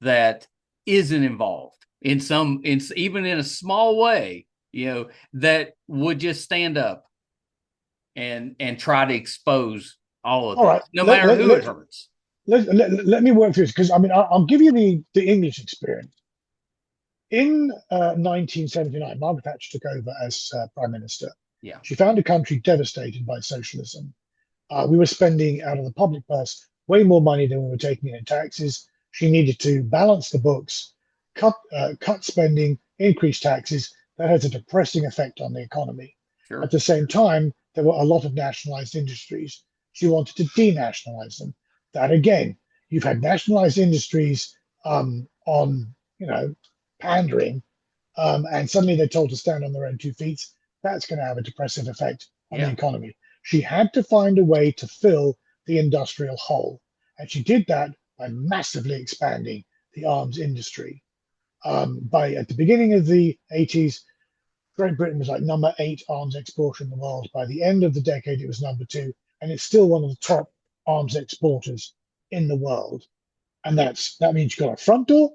that isn't involved in some, even in a small way, that would just stand up and try to expose all of All this, right, no matter who it hurts? let me work through this, because I mean, I'll give you the English experience. In 1979, Margaret Thatcher took over as prime minister. Yeah. She found a country devastated by socialism. We were spending out of the public purse way more money than we were taking in taxes. She needed to balance the books, cut spending, increase taxes. That has a depressing effect on the economy. Sure. At the same time, there were a lot of nationalized industries. She wanted to denationalize them. That again, you've had nationalized industries on, pandering, and suddenly they're told to stand on their own 2 feet. That's going to have a depressive effect on the economy. She had to find a way to fill the industrial hole, and she did that by massively expanding the arms industry. At the beginning of the 80s, Great Britain was like number 8 arms exporter in the world. By the end of the decade, it was number 2, and it's still one of the top arms exporters in the world. And that means you've got a front door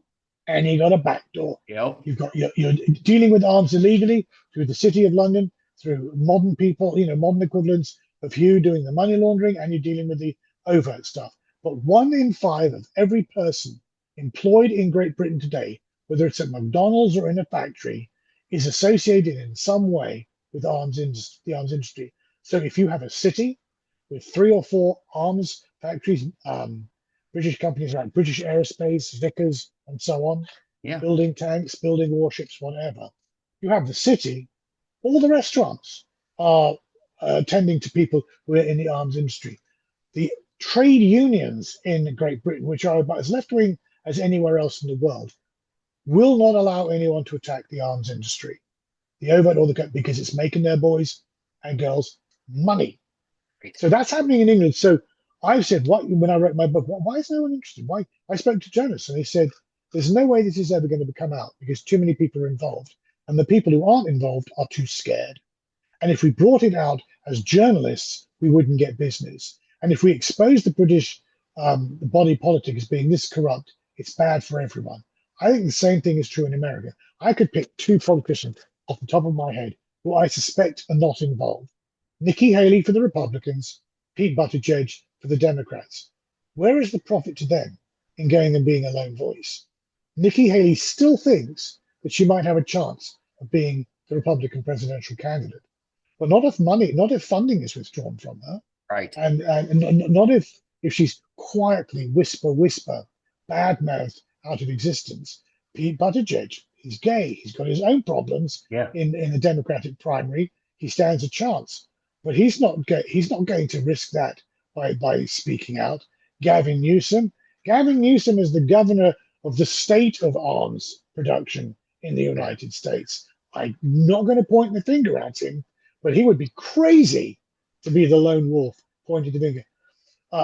and you've got a back door. Yep. You're dealing with arms illegally through the City of London, through modern people, modern equivalents of you doing the money laundering, and you're dealing with the overt stuff. But 1 in 5 of every person employed in Great Britain today, whether it's at McDonald's or in a factory, is associated in some way with the arms industry. So if you have a city with 3 or 4 arms factories, British companies like British Aerospace, Vickers, and so on, building tanks, building warships, whatever, you have the city. All the restaurants are tending to people who are in the arms industry. The trade unions in Great Britain, which are about as left-wing as anywhere else in the world, will not allow anyone to attack the arms industry, the overt or because it's making their boys and girls money. So that's happening in England. So I've said, when I wrote my book, why is no one interested? Why? I spoke to journalists and they said, there's no way this is ever going to come out because too many people are involved. And the people who aren't involved are too scared. And if we brought it out as journalists, we wouldn't get business. And if we expose the British body politic as being this corrupt, it's bad for everyone. I think the same thing is true in America. I could pick 2 politicians off the top of my head who I suspect are not involved. Nikki Haley for the Republicans, Pete Buttigieg for the Democrats. Where is the profit to them in going and being a lone voice? Nikki Haley still thinks that she might have a chance of being the Republican presidential candidate, but not if funding is withdrawn from her. Right. And not if she's quietly whisper, bad-mouthed out of existence. Pete Buttigieg, he's gay. He's got his own problems in the Democratic primary. He stands a chance, but he's not going to risk that by speaking out. Gavin Newsom is the governor of the state of arms production in the United States. I'm not going to point the finger at him, but he would be crazy to be the lone wolf pointing the finger.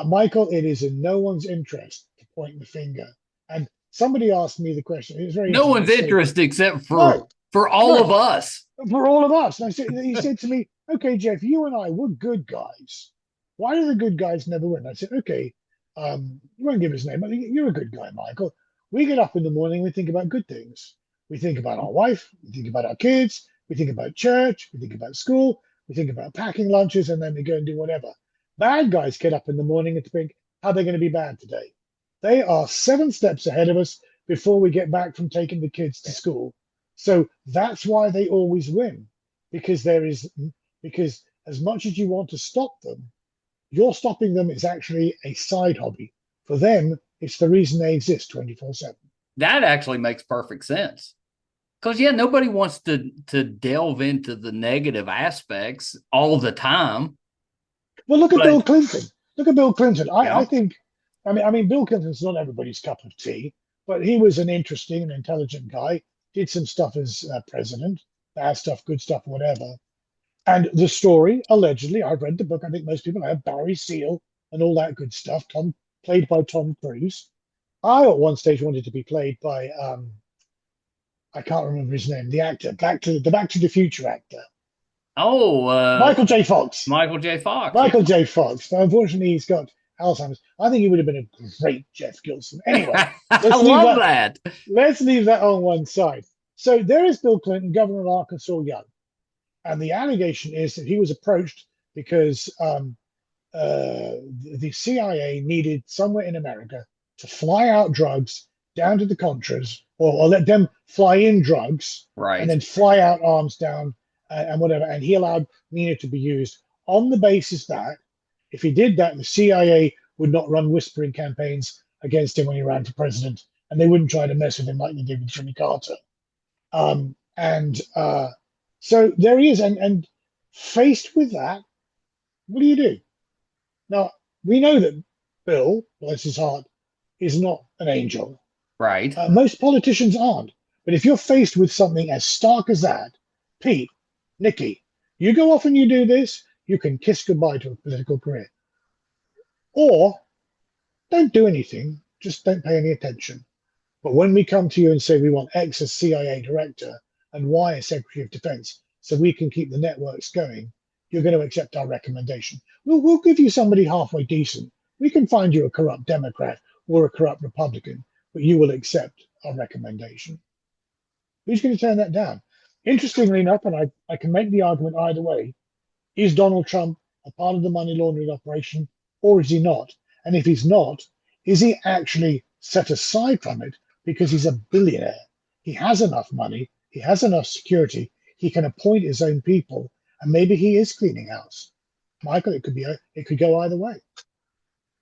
Michael, it is in no one's interest to point the finger. And somebody asked me the question. It was very no one's interest except for all of us. For all of us. And he said to me, okay, Geoff, you and I, we're good guys. Why do the good guys never win? I said, okay, you won't give his name, but you're a good guy, Michael. We get up in the morning, we think about good things. We think about our wife, we think about our kids, we think about church, we think about school, we think about packing lunches, and then we go and do whatever. Bad guys get up in the morning and think, how are they going to be bad today? They are 7 steps ahead of us before we get back from taking the kids to school. So that's why they always win, because as much as you want to stop them, your stopping them is actually a side hobby. For them, it's the reason they exist 24/7. That actually makes perfect sense. Because, nobody wants to delve into the negative aspects all the time. Well, look at Bill Clinton. I think, I mean, Bill Clinton's not everybody's cup of tea, but he was an interesting and intelligent guy, did some stuff as president. bad stuff, good stuff, whatever. And the story, allegedly, I've read the book. I think most people have Barry Seal and all that good stuff. Tom, played by Tom Cruise. I at one stage wanted to be played by I can't remember his name, the actor, Back to the Future actor, Oh, Michael J. Fox. Michael J. Fox. Yeah. Michael J. Fox. But unfortunately, he's got Alzheimer's. I think he would have been a great Geoff Gilson. Anyway, I love that. let's leave that on one side. So there is Bill Clinton, governor of Arkansas Young. And the allegation is that he was approached because the CIA needed somewhere in America to fly out drugs down to the Contras, or let them fly in drugs, Right. and then fly out arms down and whatever. And he allowed Nina to be used on the basis that if he did that, the CIA would not run whispering campaigns against him when he ran for president, and they wouldn't try to mess with him like they did with Jimmy Carter. So there he is, and faced with that, what do you do? Now, we know that Bill, bless his heart, is not an angel. Right. Most politicians aren't. But if you're faced with something as stark as that, Pete, Nikki, you go off and you do this, you can kiss goodbye to a political career. Or don't do anything, just don't pay any attention. But when we come to you and say we want X as CIA director and Y as Secretary of Defense so we can keep the networks going, you're going to accept our recommendation. We'll give you somebody halfway decent. We can find you a corrupt Democrat or a corrupt Republican, but you will accept our recommendation. Who's going to turn that down? Interestingly enough, and I can make the argument either way, is Donald Trump a part of the money laundering operation, or is he not? And if he's not, is he actually set aside from it because he's a billionaire? He has enough money, he has enough security, he can appoint his own people, and maybe he is cleaning house. Michael, it could go either way.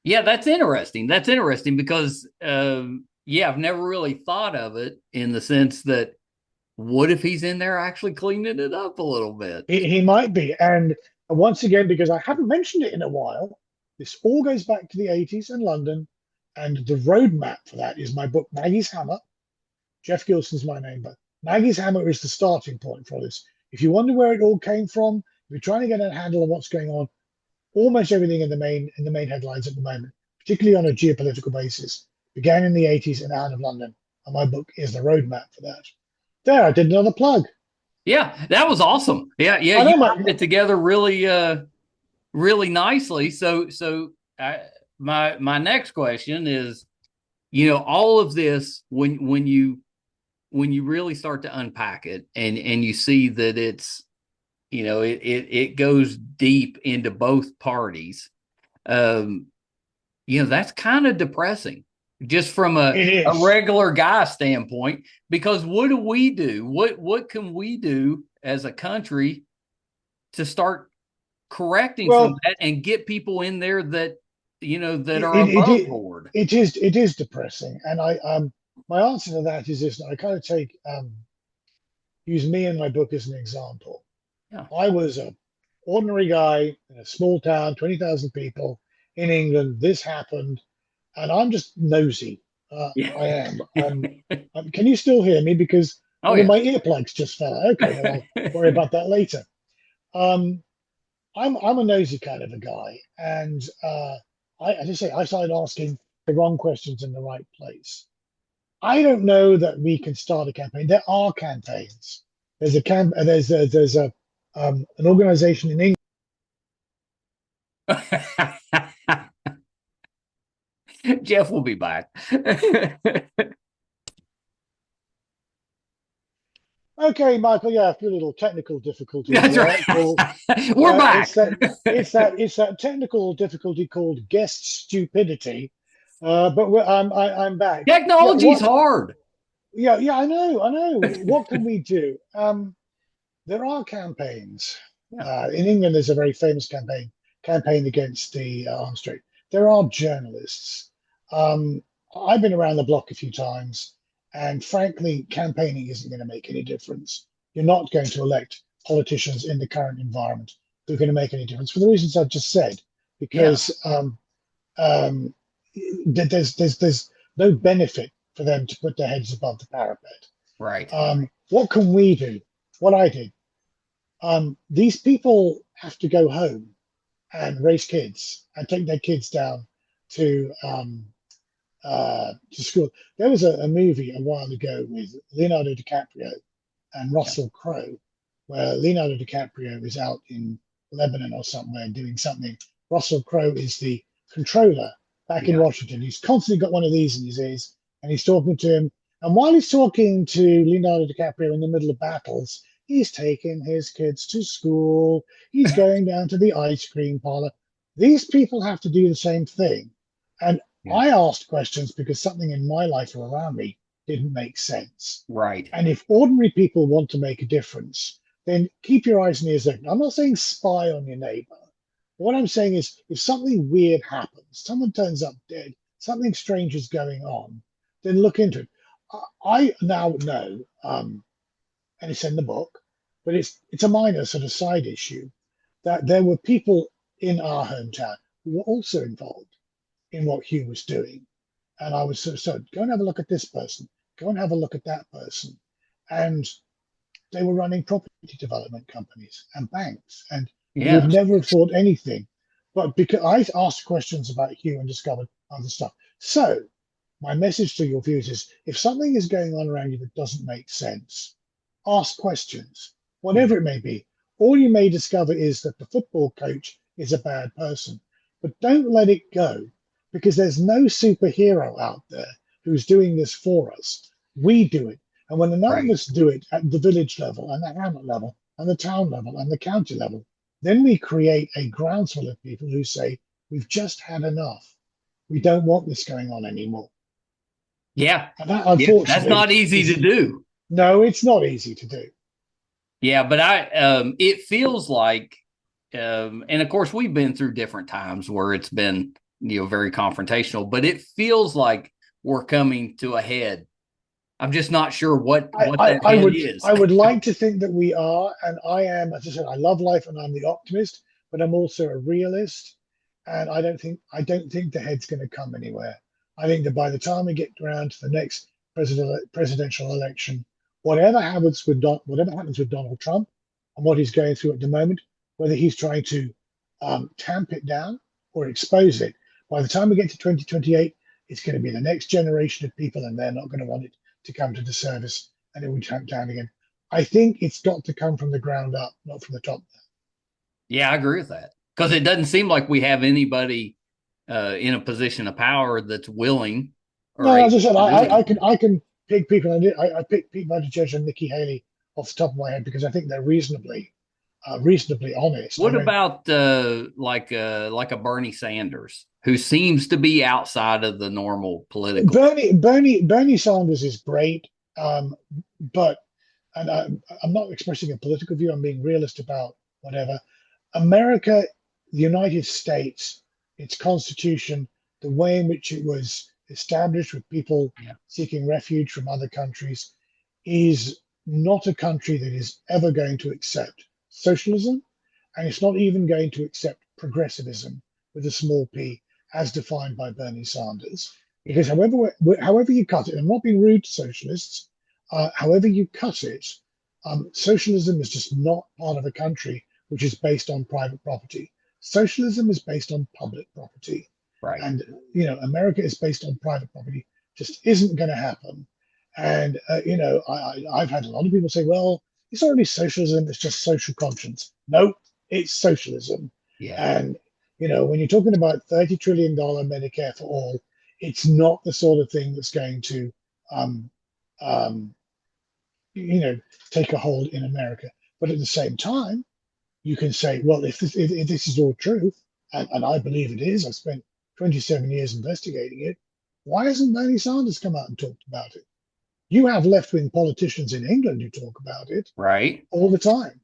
Yeah, that's interesting. That's interesting because, I've never really thought of it in the sense that what if he's in there actually cleaning it up a little bit? He might be. And once again, because I haven't mentioned it in a while, this all goes back to the 80s and London. And the roadmap for that is my book, Maggie's Hammer. Geoff Gilson's my name, but Maggie's Hammer is the starting point for this. If you wonder where it all came from, if you're trying to get a handle on what's going on, almost everything in the main headlines at the moment, particularly on a geopolitical basis, began in the 80s and out of London. And my book is the roadmap for that. There, I did another plug. Yeah, that was awesome. Yeah, you put it together really, really nicely. So my next question is, all of this when you really start to unpack it and you see that it's, it goes deep into both parties. That's kind of depressing. Just from a regular guy standpoint, because what do we do? What can we do as a country to start correcting some of that and get people in there that that are above board? It is depressing, and my answer to that is this: I kind of use me in my book as an example. Yeah. I was an ordinary guy in a small town, 20,000 people in England. This happened. And I'm just nosy. I am. Can you still hear me? Because my earplugs just fell out. Okay, well, I'll worry about that later. I'm a nosy kind of a guy, and as I say, I started asking the wrong questions in the right place. I don't know that we can start a campaign. There are campaigns. There's an organization in England. Geoff will be back. Okay, Michael. Yeah, a few little technical difficulties. That's right. We're back. It's that technical difficulty called guest stupidity. But I'm back. Technology's hard. Yeah, I know. What can we do? There are campaigns. In England, there's a very famous campaign against the arms trade. There are journalists. I've been around the block a few times, and frankly, campaigning isn't going to make any difference. You're not going to elect politicians in the current environment who are going to make any difference for the reasons I've just said, because there's no benefit for them to put their heads above the parapet. Right. What can we do? what I did. These people have to go home and raise kids and take their kids down to school. There was a movie a while ago with Leonardo DiCaprio and Yeah. Russell Crowe, where Leonardo DiCaprio is out in Lebanon or somewhere doing something. Russell Crowe is the controller back in Yeah. Washington. He's constantly got one of these in his ears, and he's talking to him. And while he's talking to Leonardo DiCaprio in the middle of battles, he's taking his kids to school. He's going down to the ice cream parlor. These people have to do the same thing. And Yeah. I asked questions because something in my life or around me didn't make sense. Right. And if ordinary people want to make a difference, then keep your eyes and ears open. I'm not saying spy on your neighbor. What I'm saying is if something weird happens, someone turns up dead, something strange is going on, then look into it. I now know, and it's in the book, but it's a minor sort of side issue, that there were people in our hometown who were also involved in what Hugh was doing. And I was so go and have a look at this person, go and have a look at that person. And they were running property development companies and banks, and you would Yeah. never have thought anything. But because I asked questions about Hugh and discovered other stuff. So my message to your viewers is if something is going on around you that doesn't make sense, ask questions, whatever it may be. All you may discover is that the football coach is a bad person, but don't let it go because there's no superhero out there who's doing this for us. We do it. And when enough of Right. us do it at the village level and the hamlet level and the town level and the county level, then we create a groundswell of people who say, we've just had enough. We don't want this going on anymore. Yeah. And that, Yeah. That's unfortunately, not easy is to do. no, it's not easy to do. Yeah, but it feels like, and of course we've been through different times where it's been, very confrontational, but it feels like we're coming to a head. I'm just not sure what that I head would is. I would like to think that we are, and I am, as I said, I love life and I'm the optimist, but I'm also a realist, and I don't think the head's going to come anywhere. I think that by the time we get around to the next presidential election, whatever happens with Donald Trump and what he's going through at the moment, whether he's trying to tamp it down or expose it, by the time we get to 2028, it's going to be the next generation of people, and they're not going to want it to come to the service, and it will tamp down again. I think it's got to come from the ground up, not from the top. Yeah, I agree with that because it doesn't seem like we have anybody in a position of power that's willing or No, as I able said, to do I can pick people. I picked Pete Buttigieg and Nikki Haley off the top of my head because I think they're reasonably honest. I What mean, about like a Bernie Sanders who seems to be outside of the normal political? Bernie Sanders is great, but and I'm not expressing a political view. I'm being realist about whatever. America, the United States, its constitution, the way in which it was established with people Yeah. seeking refuge from other countries, is not a country that is ever going to accept socialism, and it's not even going to accept progressivism with a small p, as defined by Bernie Sanders. Yeah. Because however you cut it, and I'm not being rude to socialists, however you cut it, socialism is just not part of a country which is based on private property. Socialism is based on public property. Right. And, America is based on private property, just isn't going to happen. And, I've had a lot of people say, well, it's not really socialism, it's just social conscience. No, it's socialism. Yeah. And, when you're talking about $30 trillion Medicare for all, it's not the sort of thing that's going to, um, um, take a hold in America. But at the same time, you can say, well, if this is all true, and I believe it is, I spent 27 years investigating it, why hasn't Bernie Sanders come out and talked about it? You have left wing politicians in England who talk about it Right. all the time,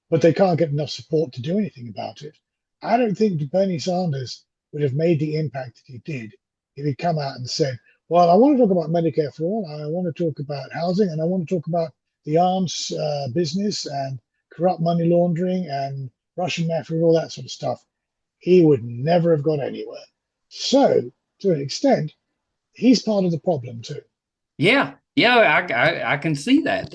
but they can't get enough support to do anything about it. I don't think Bernie Sanders would have made the impact that he did if he'd come out and said, well, I want to talk about Medicare for all, and I want to talk about housing, and I want to talk about the arms business and corrupt money laundering and Russian mafia, all that sort of stuff. He would never have got anywhere. So, to an extent, he's part of the problem too. Yeah. Yeah. I can see that.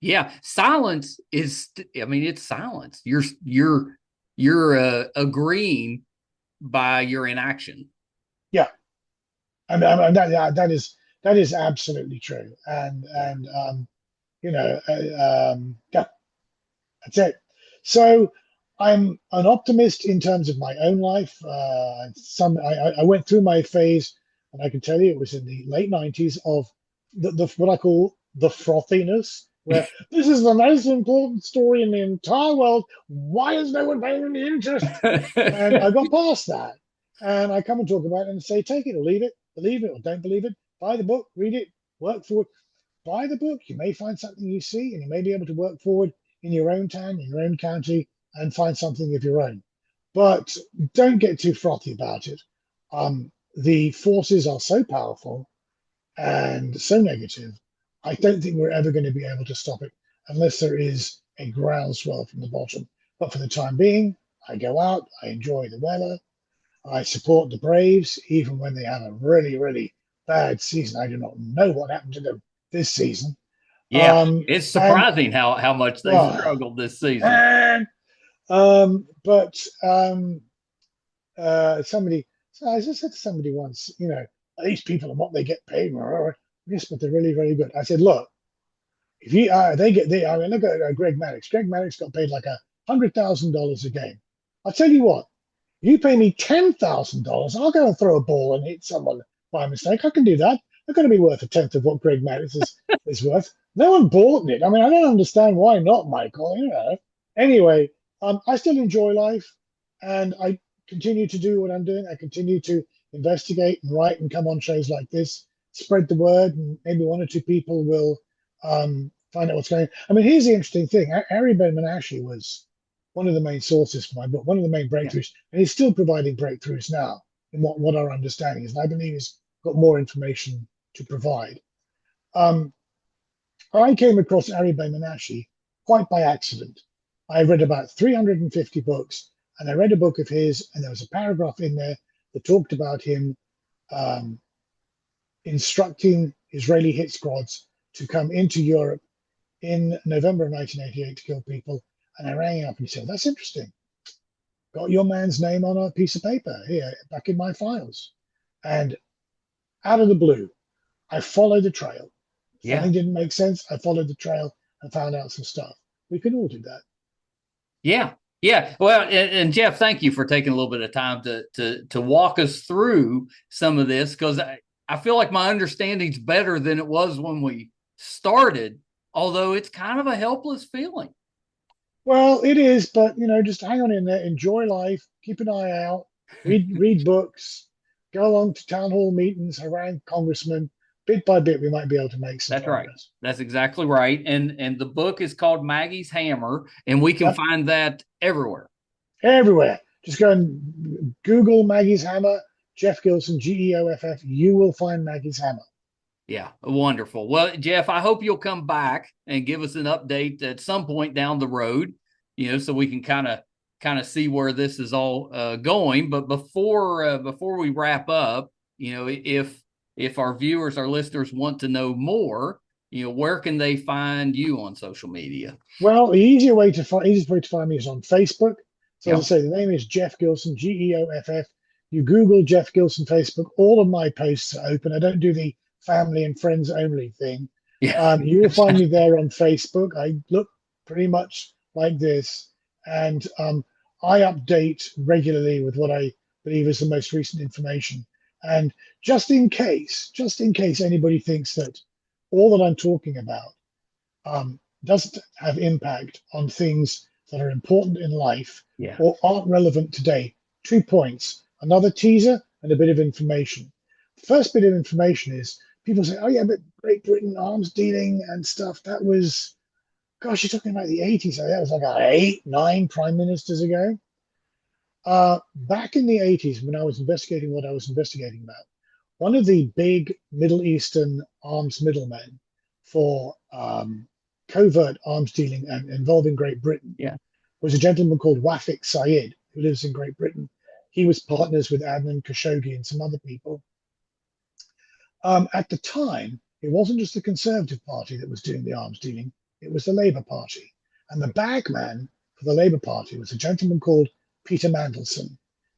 Yeah, silence is. I mean, it's silence. You're agreeing by your inaction. Yeah, I mean that is absolutely true, Yeah. and yeah, that's it. So I'm an optimist in terms of my own life. I went through my phase, and I can tell you it was in the late '90s of the what I call the frothiness, where this is the most important story in the entire world. Why is no one paying any interest? And I got past that, and I come and talk about it and say, take it or leave it, believe it or don't believe it, buy the book, read it, work for it. Buy the book. You may find something you see, and you may be able to work forward in your own town, in your own county, and find something of your own. But don't get too frothy about it. The forces are so powerful and so negative. I don't think we're ever going to be able to stop it unless there is a groundswell from the bottom. But for the time being, I go out, I enjoy the weather, I support the Braves, even when they have a really, really bad season. I do not know what happened to them this season. Yeah, it's And surprising how much they've oh struggled this season. man, but somebody, so I just said to somebody once, these people and what they get paid, yes, but they're really, very good. I said, look, if you I mean, look at Greg Maddux. Greg Maddux got paid like $100,000 a game. I'll tell you what, you pay me $10,000, I'll go and throw a ball and hit someone by mistake. I can do that. I'm going to be worth a tenth of what Greg Maddux is worth. No one bought it. I mean, I don't understand why not, Michael. Anyway, I still enjoy life, and I continue to do what I'm doing. I continue to investigate and write and come on shows like this, spread the word, and maybe one or two people will find out what's going on. I mean, here's the interesting thing. Harry Ben Menashe was one of the main sources for my book, one of the main Yeah. breakthroughs, and he's still providing breakthroughs now in what our understanding is. And I believe he's got more information to provide. Um, I came across Harry Ben Menashe quite by accident. I read about 350 books, and I read a book of his, and there was a paragraph in there that talked about him um, instructing Israeli hit squads to come into Europe in November of 1988 to kill people. And I rang him up and he said, that's interesting. Got your man's name on a piece of paper here, back in my files. And out of the blue, I followed the trail. Yeah. Something didn't make sense. I followed the trail and found out some stuff. We can all do that. Yeah. Yeah. Well, and Geoff, thank you for taking a little bit of time to walk us through some of this, because I feel like my understanding's better than it was when we started, although it's kind of a helpless feeling. Well, it is, but just hang on in there, enjoy life, keep an eye out, read books, go along to town hall meetings, harangue congressmen. Bit by bit, we might be able to make some That's right. progress. That's exactly right. And the book is called Maggie's Hammer, and we can Yep, find that everywhere. everywhere. Just go and Google Maggie's Hammer, Geoff Gilson, Geoff. You will find Maggie's Hammer. Yeah, wonderful. Well, Geoff, I hope you'll come back and give us an update at some point down the road, so we can kind of see where this is all going. But before we wrap up, if our viewers, our listeners want to know more, where can they find you on social media? Well, the easiest way to find me is on Facebook. So as I Yeah, say, the name is Geoff Gilson, Geoff. You Google Geoff Gilson Facebook. All of my posts are open. I don't do the family and friends only thing. yeah, You will find me there on Facebook. I look pretty much like this, and I update regularly with what I believe is the most recent information. And just in case anybody thinks that all that I'm talking about doesn't have impact on things that are important in life yeah. or aren't relevant today. 2 points, another teaser and a bit of information. The first bit of information is people say, oh, yeah, but Great Britain arms dealing and stuff, that was, gosh, you're talking about the 80s. So that was like 8, 9 prime ministers ago. Back in the 80s, when I was investigating what I was investigating about, one of the big Middle Eastern arms middlemen for covert arms dealing and involving Great Britain Yeah. was a gentleman called Wafik Syed, who lives in Great Britain. He was partners with Adnan Khashoggi and some other people. At the time, it wasn't just the Conservative Party that was doing the arms dealing It was the Labour Party. And the bagman for the Labour Party was a gentleman called Peter Mandelson,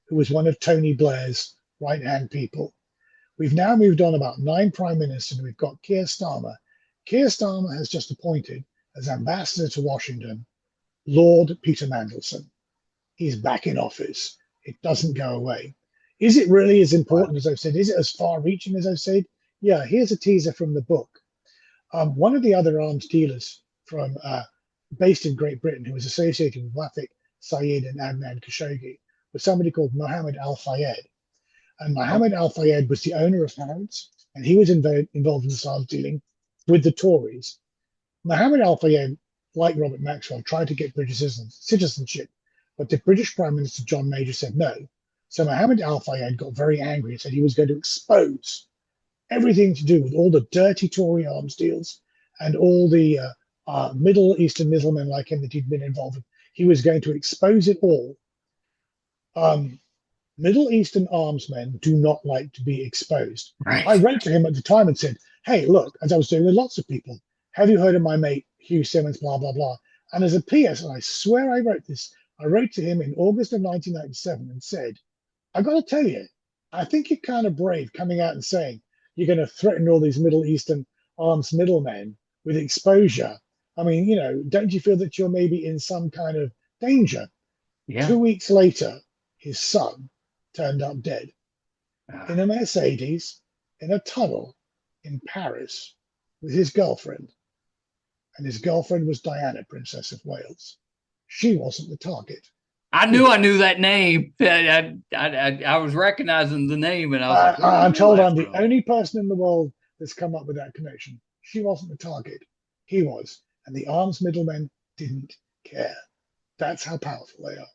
who was one of Tony Blair's right-hand people. We've now moved on about 9 prime ministers, and we've got Keir Starmer. Keir Starmer has just appointed as ambassador to Washington Lord Peter Mandelson. He's back in office. It doesn't go away. Is it really as important as I've said? Is it as far-reaching as I've said? Yeah, here's a teaser from the book. One of the other arms dealers from based in Great Britain who was associated with Wafik Saeed and Adnan Khashoggi was somebody called Mohammed Al-Fayed. And Mohammed Al-Fayed was the owner of Harrods, and he was involved in this arms dealing with the Tories. Mohammed Al-Fayed, like Robert Maxwell, tried to get British citizenship, but the British Prime Minister John Major said no. So Mohammed Al-Fayed got very angry and said he was going to expose everything to do with all the dirty Tory arms deals and all the Middle Eastern middlemen like him that he'd been involved in. He was going to expose it all. Middle Eastern arms men do not like to be exposed. Right. I wrote to him at the time and said, hey, look, as I was doing with lots of people, have you heard of my mate, Hugh Simmons, blah, blah, blah. And as a PS, and I swear I wrote this, I wrote to him in August of 1997 and said, I got to tell you, I think you're kind of brave coming out and saying you're going to threaten all these Middle Eastern arms middlemen with exposure. I mean, you know, don't you feel that you're maybe in some kind of danger? Yeah. 2 weeks later, his son turned up dead in a Mercedes in a tunnel in Paris with his girlfriend. And his girlfriend was Diana, Princess of Wales. She wasn't the target. I knew that name. I was recognizing the name, and I was like, I'm told I'm the only person in the world that's come up with that connection. She wasn't the target. He was. And the arms middlemen didn't care. That's how powerful they are.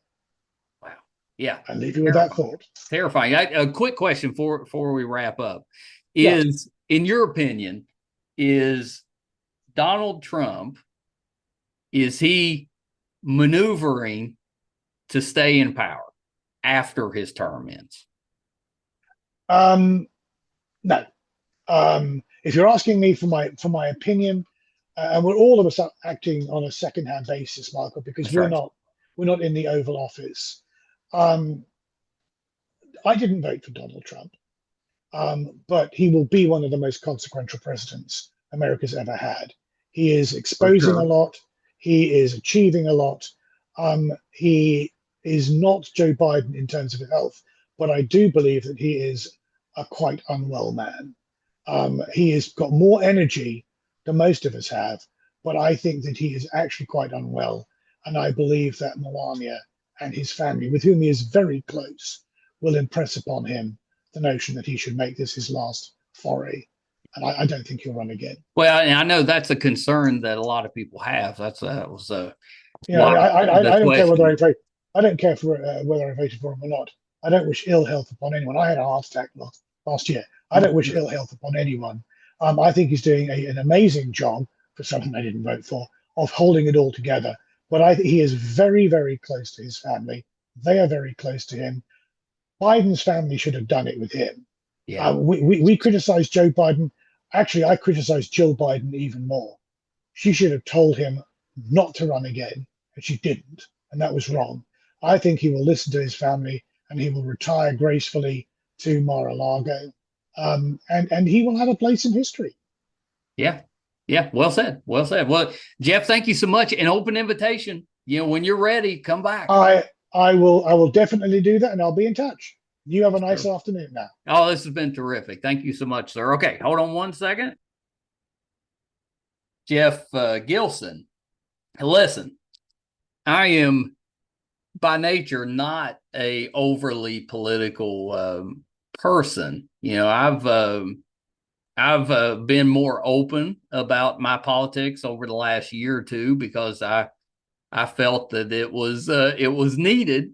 Wow. Yeah. I leave you with that thought. Terrifying. A quick question before we wrap up is, in your opinion, is Donald Trump, is he maneuvering to stay in power after his term ends? No. If you're asking me for my opinion, and we're all of us acting on a second-hand basis, Michael, because we're not in the Oval Office. I didn't vote for Donald Trump, but he will be one of the most consequential presidents America's ever had. He is exposing a lot. He is achieving a lot. He is not Joe Biden in terms of his health, but I do believe that he is a quite unwell man. He has got more energy than most of us have, but I think that he is actually quite unwell. And I believe that Melania and his family, with whom he is very close, will impress upon him the notion that he should make this his last foray. And I don't think he'll run again. Well, and I know that's a concern that a lot of people have. I don't care whether I don't care for whether I voted for him or not. I don't wish ill health upon anyone. I had a heart attack last year. I don't wish ill health upon anyone. I think he's doing an amazing job for someone I didn't vote for of holding it all together. But I think he is very, very close to his family. They are very close to him. Biden's family should have done it with him. Yeah. We criticized Joe Biden. Actually, I criticized Jill Biden even more. She should have told him not to run again, and she didn't, and that was wrong. I think he will listen to his family, and he will retire gracefully to Mar-a-Lago, and he will have a place in history. Yeah. Well said. Well, Geoff, thank you so much. An open invitation. When you're ready, come back. I will definitely do that, and I'll be in touch. You have a nice afternoon now. Oh, this has been terrific. Thank you so much, sir. Okay, hold on one second. Geoff Gilson. Listen, I am by nature not a overly political person. I've been more open about my politics over the last year or two because I felt that it was needed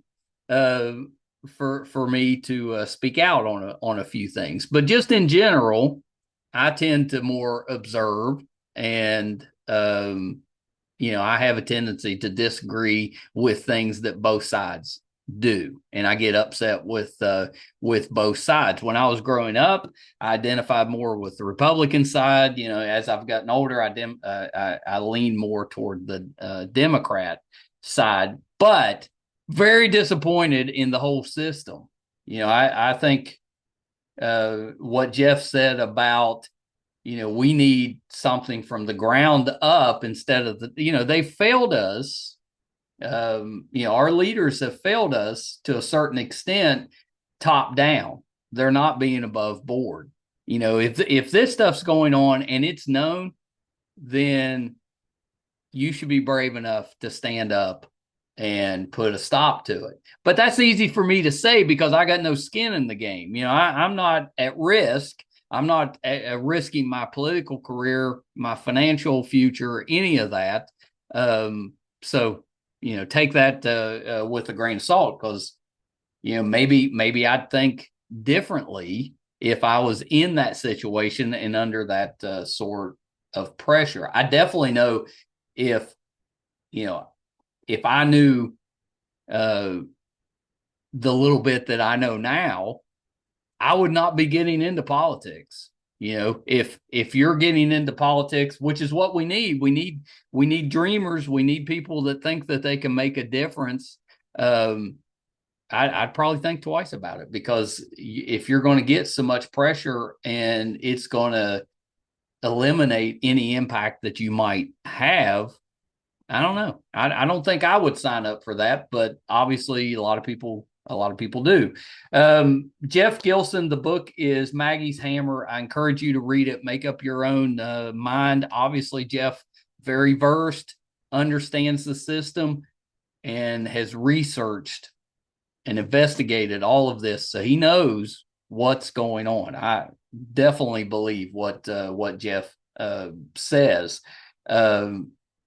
for me to speak out on a few things. But just in general, I tend to more observe, and I have a tendency to disagree with things that both sides do, and I get upset with both sides. When I was growing up, I identified more with the Republican side. As I've gotten older, I lean more toward the Democrat side, but very disappointed in the whole system. I think what Geoff said about we need something from the ground up instead of they failed us. Our leaders have failed us to a certain extent, top down. They're not being above board. If this stuff's going on and it's known, then you should be brave enough to stand up and put a stop to it. But that's easy for me to say because I got no skin in the game. I'm not at risk. I'm not risking my political career, my financial future, any of that. So take that with a grain of salt, because maybe I'd think differently if I was in that situation and under that sort of pressure. I definitely know if I knew the little bit that I know now, I would not be getting into politics. If you're getting into politics, which is what we need dreamers. We need people that think that they can make a difference. I'd probably think twice about it, because if you're going to get so much pressure and it's going to eliminate any impact that you might have, I don't know. I don't think I would sign up for that, but obviously a lot of people do. Geoff Gilson, the book is Maggie's Hammer. I encourage you to read it, make up your own mind. Obviously, Geoff, very versed, understands the system, and has researched and investigated all of this, so he knows what's going on. I definitely believe what Geoff says,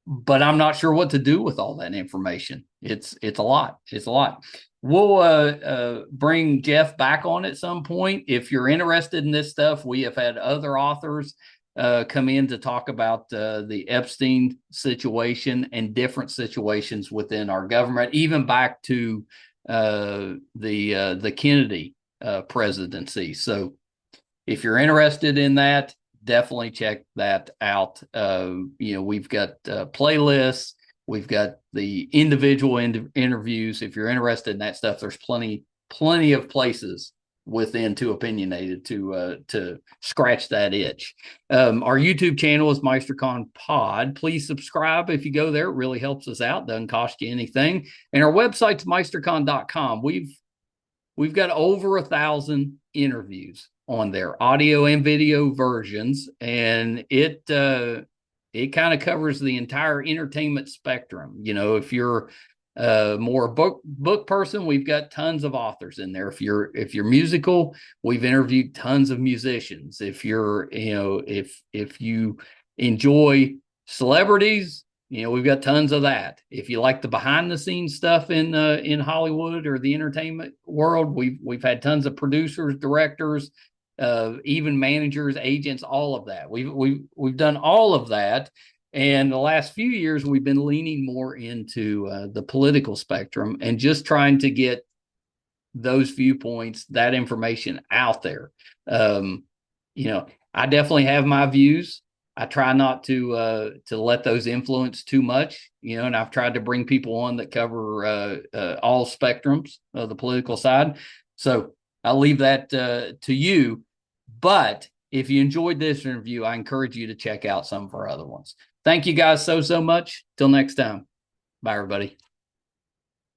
but I'm not sure what to do with all that information. It's a lot. We'll bring Geoff back on at some point. If you're interested in this stuff, we have had other authors come in to talk about the Epstein situation and different situations within our government, even back to the Kennedy presidency. So if you're interested in that, definitely check that out. We've got playlists. We've got the individual interviews. If you're interested in that stuff, there's plenty of places within Too Opinionated to scratch that itch. Our YouTube channel is MeisterCon Pod. Please subscribe if you go there. It really helps us out. Doesn't cost you anything. And our website's meistercon.com. We've got over 1,000 interviews on there, audio and video versions, and it kind of covers the entire entertainment spectrum. If you're more book person, we've got tons of authors in there. If you're musical, we've interviewed tons of musicians. If you enjoy celebrities, we've got tons of that. If you like the behind the scenes stuff in Hollywood or the entertainment world, we've had tons of producers, directors, even managers, agents, all of that. We've done all of that. And the last few years, we've been leaning more into the political spectrum and just trying to get those viewpoints, that information out there. I definitely have my views. I try not to let those influence too much, and I've tried to bring people on that cover all spectrums of the political side. So I'll leave that to you. But if you enjoyed this interview, I encourage you to check out some of our other ones. Thank you guys so much. Till next time. Bye, everybody.